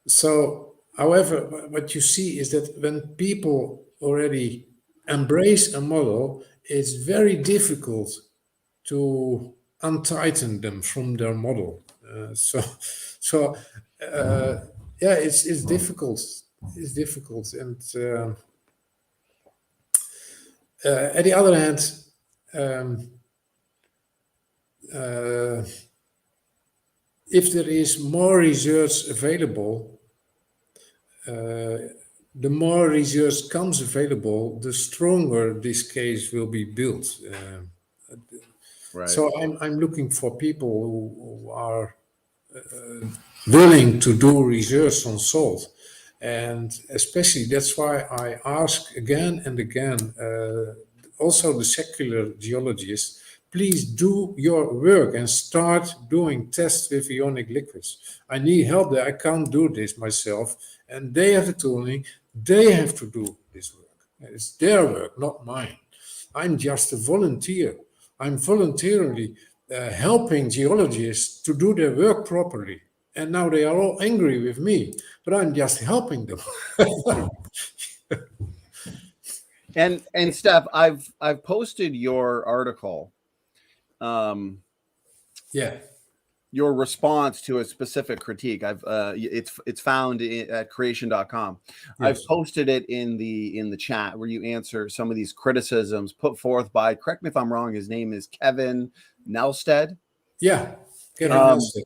So, however, what you see is that when people already embrace a model, it's very difficult to untighten them from their model. Yeah, it's difficult. It's difficult, and at the other hand, if there is more research available, the more research comes available, the stronger this case will be built. Right. So I'm looking for people who are willing to do research on salt. And especially that's why I ask again and again, also the secular geologists, please do your work and start doing tests with ionic liquids. I need help there. I can't do this myself. And they have the tooling. They have to do this work. It's their work, not mine. I'm just a volunteer. I'm voluntarily helping geologists to do their work properly. And now they are all angry with me, but I'm just helping them. And Stef, I've posted your article. Yeah. Your response to a specific critique. It's found at creation.com. Yes. I've posted it in the chat where you answer some of these criticisms put forth by, correct me if I'm wrong, his name is Kevin Nelstead. Yeah. Kevin Nelstead.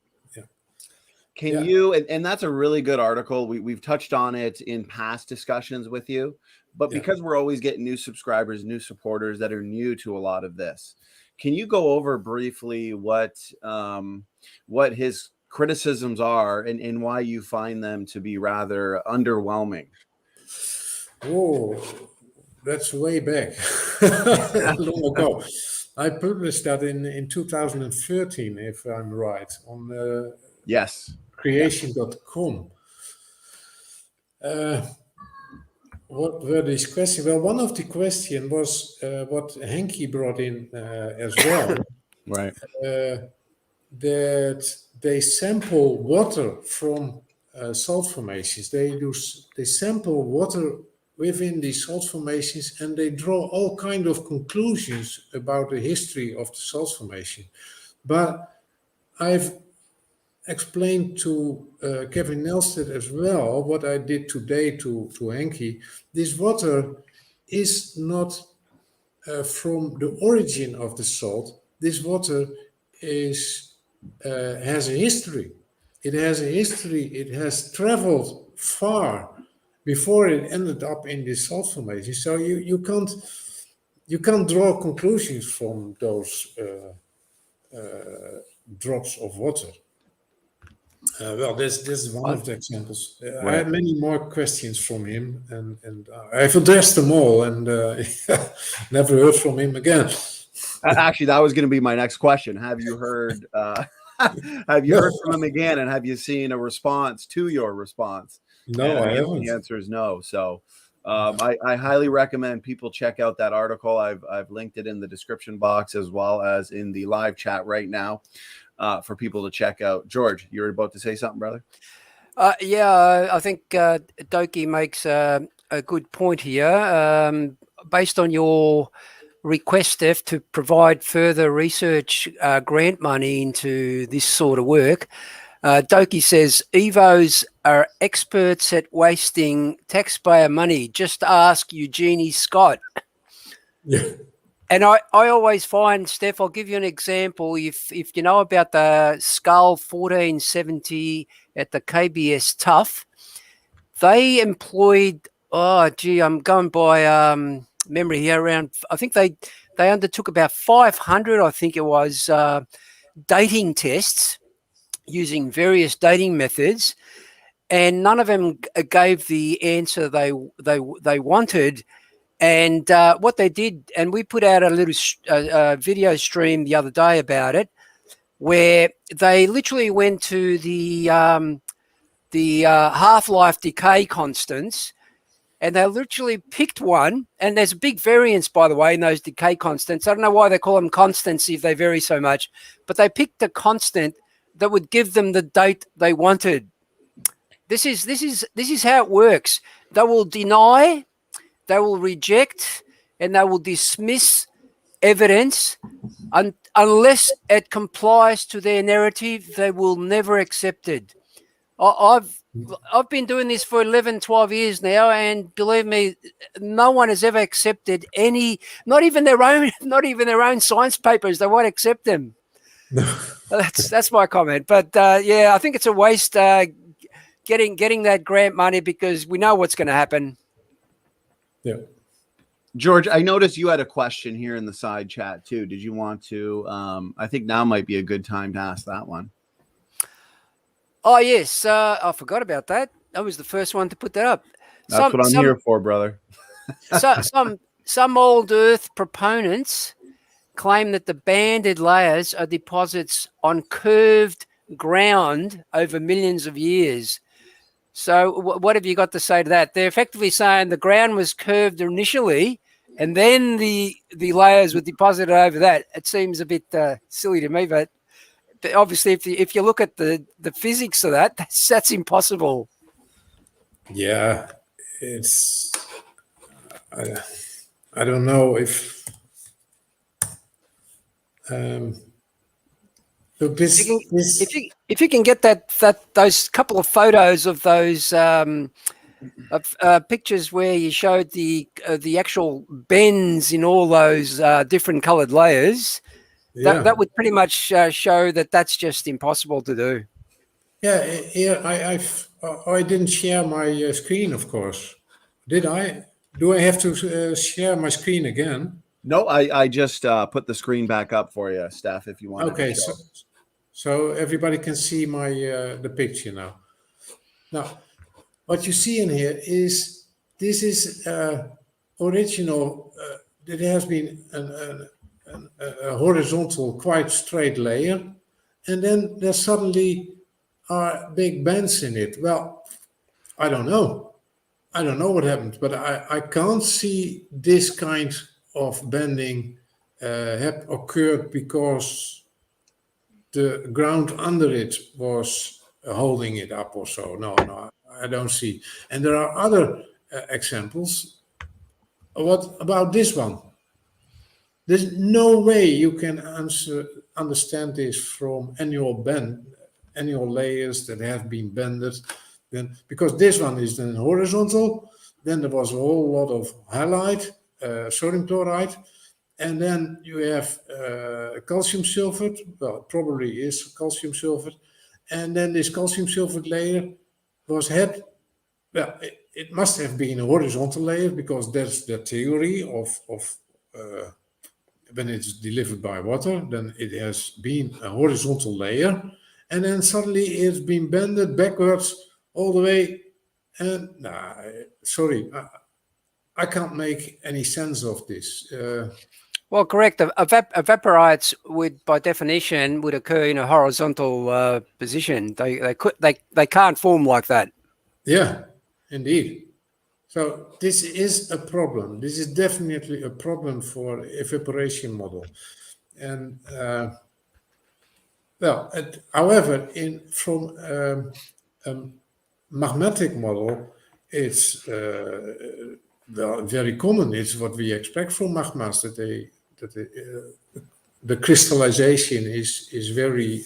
Can you, and that's a really good article. We've touched on it in past discussions with you, but because we're always getting new subscribers, new supporters that are new to a lot of this, can you go over briefly what his criticisms are and why you find them to be rather underwhelming? Oh, that's way back, long ago. I published that in 2013, if I'm right, on yes, creation.com. What were these questions? Well, one of the questions was what Henke brought in as well. Right. That they sample water from salt formations. They sample water within these salt formations, and they draw all kind of conclusions about the history of the salt formation. But I've explained to Kevin Nelstead as well what I did today to Henke. This water is not from the origin of the salt. This water has a history. It has a history. It has traveled far before it ended up in this salt formation. So you can't draw conclusions from those drops of water. Well, this is one of the examples. I had many more questions from him, and I've addressed them all, and never heard from him again. Actually, that was going to be my next question. Have you heard? Have you heard from him again, and have you seen a response to your response? No, I haven't. The answer is no. So I highly recommend people check out that article. I've linked it in the description box as well as in the live chat right now for people to check out. George, you're about to say something, brother? I think Doki makes a good point here. Based on your request Stef to provide further research grant money into this sort of work. Doki says, EVOs are experts at wasting taxpayer money. Just ask Eugenie Scott. Yeah. And I always find, Stef, I'll give you an example. If you know about the Skull 1470 at the KBS Tough, they employed, I'm going by memory here, around, I think they undertook about 500, I think it was, dating tests using various dating methods, and none of them gave the answer they wanted. And what they did, and we put out a little video stream the other day about it, where they literally went to the half-life decay constants, and they literally picked one, and there's a big variance, by the way, in those decay constants. I don't know why they call them constants if they vary so much, but they picked a constant that would give them the date they wanted. This is how it works. They will deny, they will reject, and they will dismiss evidence unless it complies to their narrative. They will never accept it. I've been doing this for 11, 12 years now, and believe me, no one has ever accepted any, not even their own science papers. They won't accept them. That's my comment. But yeah, I think it's a waste getting that grant money, because we know what's going to happen. Yeah. George, I noticed you had a question here in the side chat too. Did you want to? I think now might be a good time to ask that one. Oh, yes. I forgot about that. I was the first one to put that up. That's what I'm here for, brother. Some old Earth proponents claim that the banded layers are deposits on curved ground over millions of years. So what have you got to say to that? They're effectively saying the ground was curved initially, and then the layers were deposited over that. It seems a bit silly to me, but obviously, if you look at the physics of that, that's impossible. Yeah, it's. I don't know if. Look, if you can get those couple of photos of those pictures where you showed the actual bends in all those different coloured layers. Yeah. That would pretty much show that that's just impossible to do. Yeah. I didn't share my screen, of course. Did I? Do I have to share my screen again? No, I just put the screen back up for you, Stef, if you want. Okay, so everybody can see my the picture now. Now, what you see in here is this is original. There has been a horizontal, quite straight layer, and then there suddenly are big bends in it. Well, I don't know. I don't know what happened, but I can't see this kind of bending have occurred because the ground under it was holding it up or so. No, I don't see. And there are other examples. What about this one? There's no way you can understand this from annual layers that have been bended. Then, because this one is then horizontal, then there was a whole lot of halide, sodium chloride, and then you have calcium sulfate. Well, it probably is calcium sulfate. And then this calcium sulfate layer it must have been a horizontal layer, because that's the theory of when it's delivered by water, then it has been a horizontal layer, and then suddenly it's been bended backwards all the way. And sorry, I can't make any sense of this. Well, correct. Evaporites would, by definition, would occur in a horizontal position. They can't form like that. Yeah, indeed. So this is a problem. This is definitely a problem for evaporation model. And however, from a magmatic model, it's Well, very common. It's what we expect from magmas, that the crystallization is very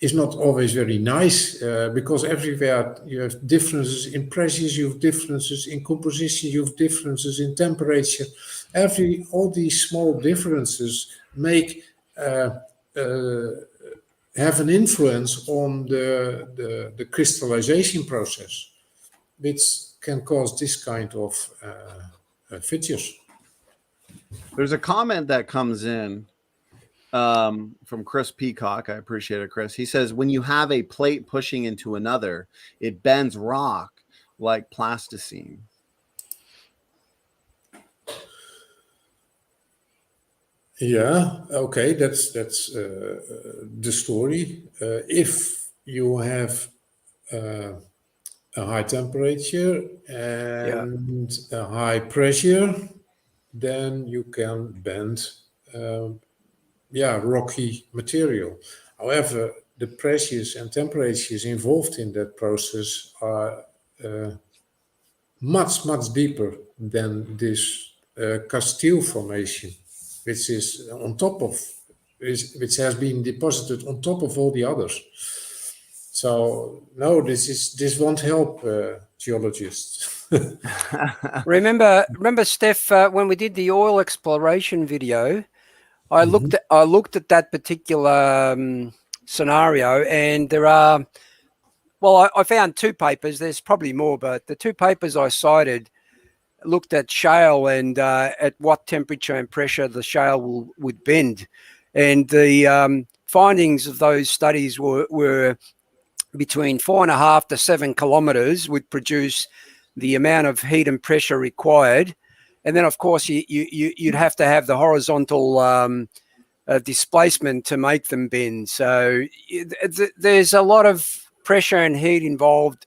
is not always very nice, because everywhere you have differences in pressures, you have differences in composition, you have differences in temperature. All these small differences have an influence on the crystallization process, which can cause this kind of features. There's a comment that comes in from Chris Peacock. I appreciate it, Chris. He says, when you have a plate pushing into another, it bends rock like plasticine. Yeah, okay, that's the story. If you have a high temperature and a high pressure, then you can bend rocky material. However, the pressures and temperatures involved in that process are much deeper than this Castile Formation, which is on top of, which has been deposited on top of all the others. So no, this won't help geologists. Remember, Stef, when we did the oil exploration video, I looked at that particular scenario, and there are, well, I found 2 papers. There's probably more, but the 2 papers I cited looked at shale and at what temperature and pressure the shale would bend, and the findings of those studies were between 4.5 to 7 kilometers would produce the amount of heat and pressure required. And then, of course, you'd have to have the horizontal displacement to make them bend. So there's a lot of pressure and heat involved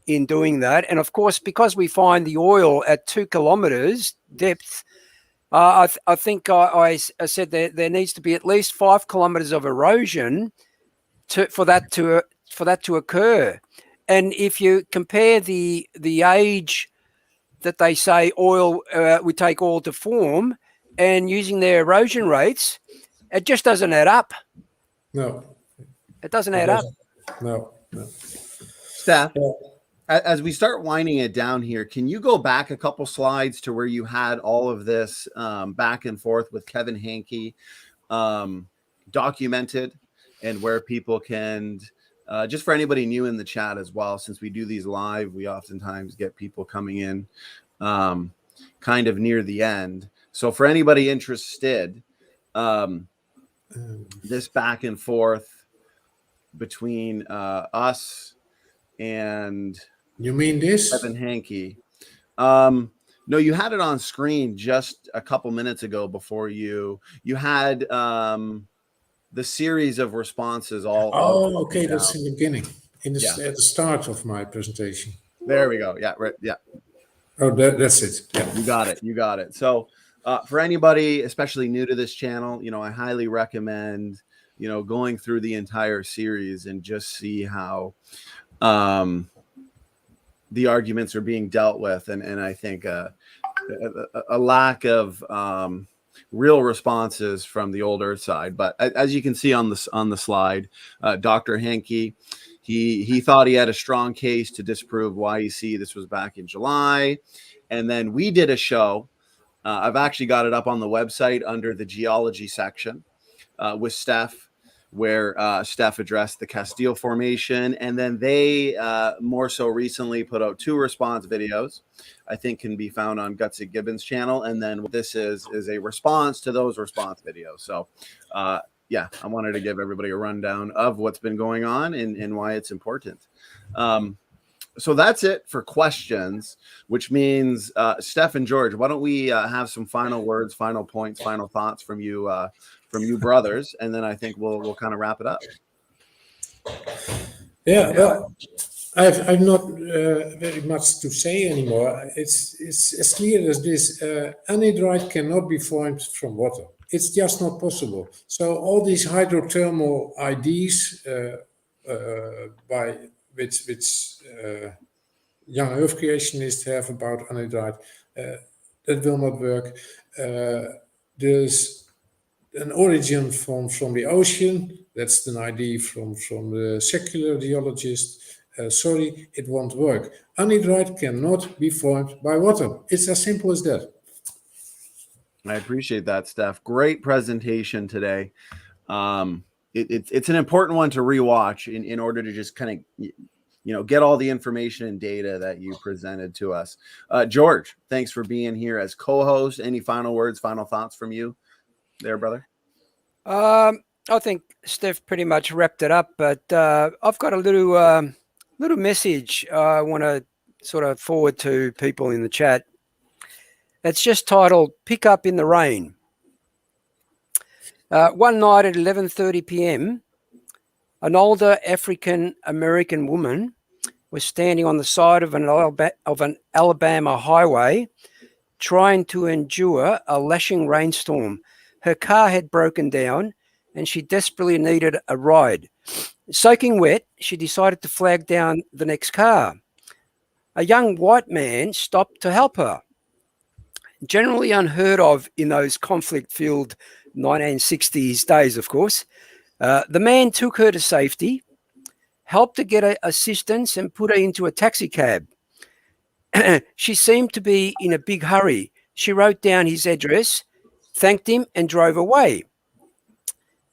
in doing that. And, of course, because we find the oil at 2 kilometers depth, I think I said there needs to be at least 5 kilometers of erosion for that to occur. And if you compare the age that they say oil would take oil to form, and using their erosion rates, it just doesn't add up. No, it doesn't add up. No. Stef, as we start winding it down here, can you go back a couple slides to where you had all of this back and forth with Kevin Henke documented, and where people can, just for anybody new in the chat as well, since we do these live, we oftentimes get people coming in kind of near the end. So for anybody interested, this back and forth between us and you mean this Kevin Henke. No, you had it on screen just a couple minutes ago before you had the series of responses all. Oh, okay, that's in the beginning, at the start of my presentation. There we go. Yeah, right. Yeah. Oh, that's it. Yeah. You got it. So for anybody, especially new to this channel, I highly recommend, going through the entire series and just see how the arguments are being dealt with. And I think a lack of real responses from the old Earth side. But as you can see on the slide, Dr. Henke, he thought he had a strong case to disprove YEC. This was back in July. And then we did a show. I've actually got it up on the website under the geology section with Stef, where Stef addressed the Castile Formation. And then they more so recently put out 2 response videos, I think can be found on Gutsy Gibbons' channel. And then what this is a response to those response videos. So I wanted to give everybody a rundown of what's been going on and why it's important. So that's it for questions, which means Stef and George, why don't we have some final words, final points, final thoughts from you brothers, and then I think we'll kind of wrap it up. Yeah, well, I've not very much to say anymore. It's as clear as this: anhydrite cannot be formed from water. It's just not possible. So all these hydrothermal IDs by which young Earth creationists have about anhydrite. That will not work. There's an origin from the ocean. That's an idea from the secular geologist. Sorry, it won't work. Anhydrite cannot be formed by water. It's as simple as that. I appreciate that, Steph. Great presentation today. It's an important one to rewatch in order to just kind of get all the information and data that you presented to us. George, thanks for being here as co-host. Any final words, final thoughts from you there, brother? I think Steph pretty much wrapped it up, but I've got a little message I want to sort of forward to people in the chat. It's just titled "Pick Up in the Rain." One night at 11:30 p.m., an older African American woman was standing on the side of an Alabama highway trying to endure a lashing rainstorm. Her car had broken down and she desperately needed a ride. Soaking wet, she decided to flag down the next car. A young white man stopped to help her. Generally unheard of in those conflict-filled 1960s days, of course. The man took her to safety, helped her get assistance, and put her into a taxi cab. She seemed to be in a big hurry. She wrote down his address, thanked him, and drove away.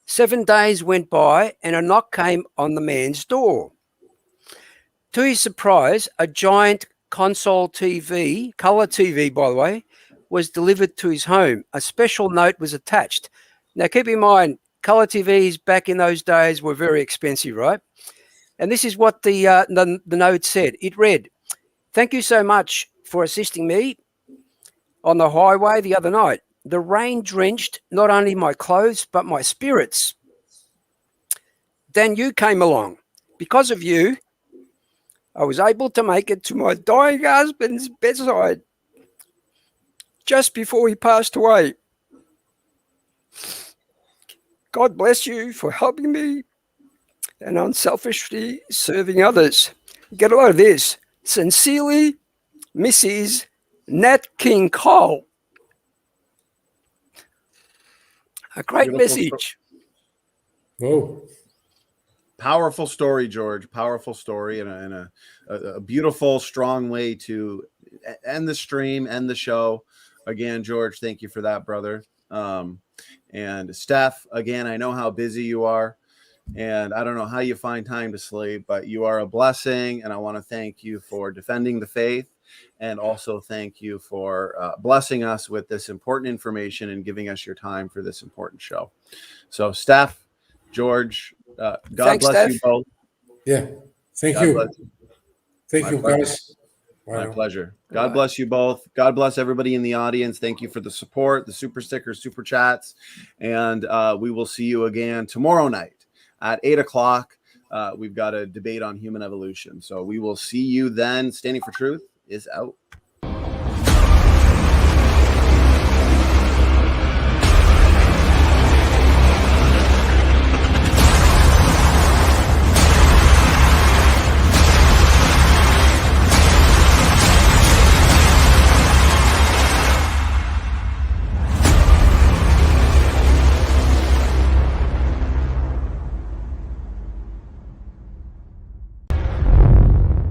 7 days went by, and a knock came on the man's door. To his surprise, a giant console TV, colour TV, by the way, was delivered to his home. A special note was attached. Now, keep in mind, colour TVs back in those days were very expensive, right? And this is what the note said. It read, "Thank you so much for assisting me on the highway the other night. The rain drenched not only my clothes, but my spirits. Then you came along. Because of you, I was able to make it to my dying husband's bedside just before he passed away. God bless you for helping me and unselfishly serving others. Get a load of this. Sincerely, Mrs. Nat King Cole." A great message. Whoa. Powerful story, George. Powerful story, and a beautiful, strong way to end the stream, end the show. Again, George, thank you for that, brother. And Steph, again, I know how busy you are, and I don't know how you find time to sleep, but you are a blessing, and I want to thank you for defending the faith, and also thank you for blessing us with this important information and giving us your time for this important show. So, Steph, George, God Thanks, bless Steph. you both. Yeah. Thank God you. bless you. Thank My you, pleasure. guys. My Wow. pleasure. God bless you both. God bless everybody in the audience. Thank you for the support, the super stickers, super chats. And we will see you again tomorrow night at 8 o'clock. We've got a debate on human evolution. So we will see you then. Standing for Truth is out.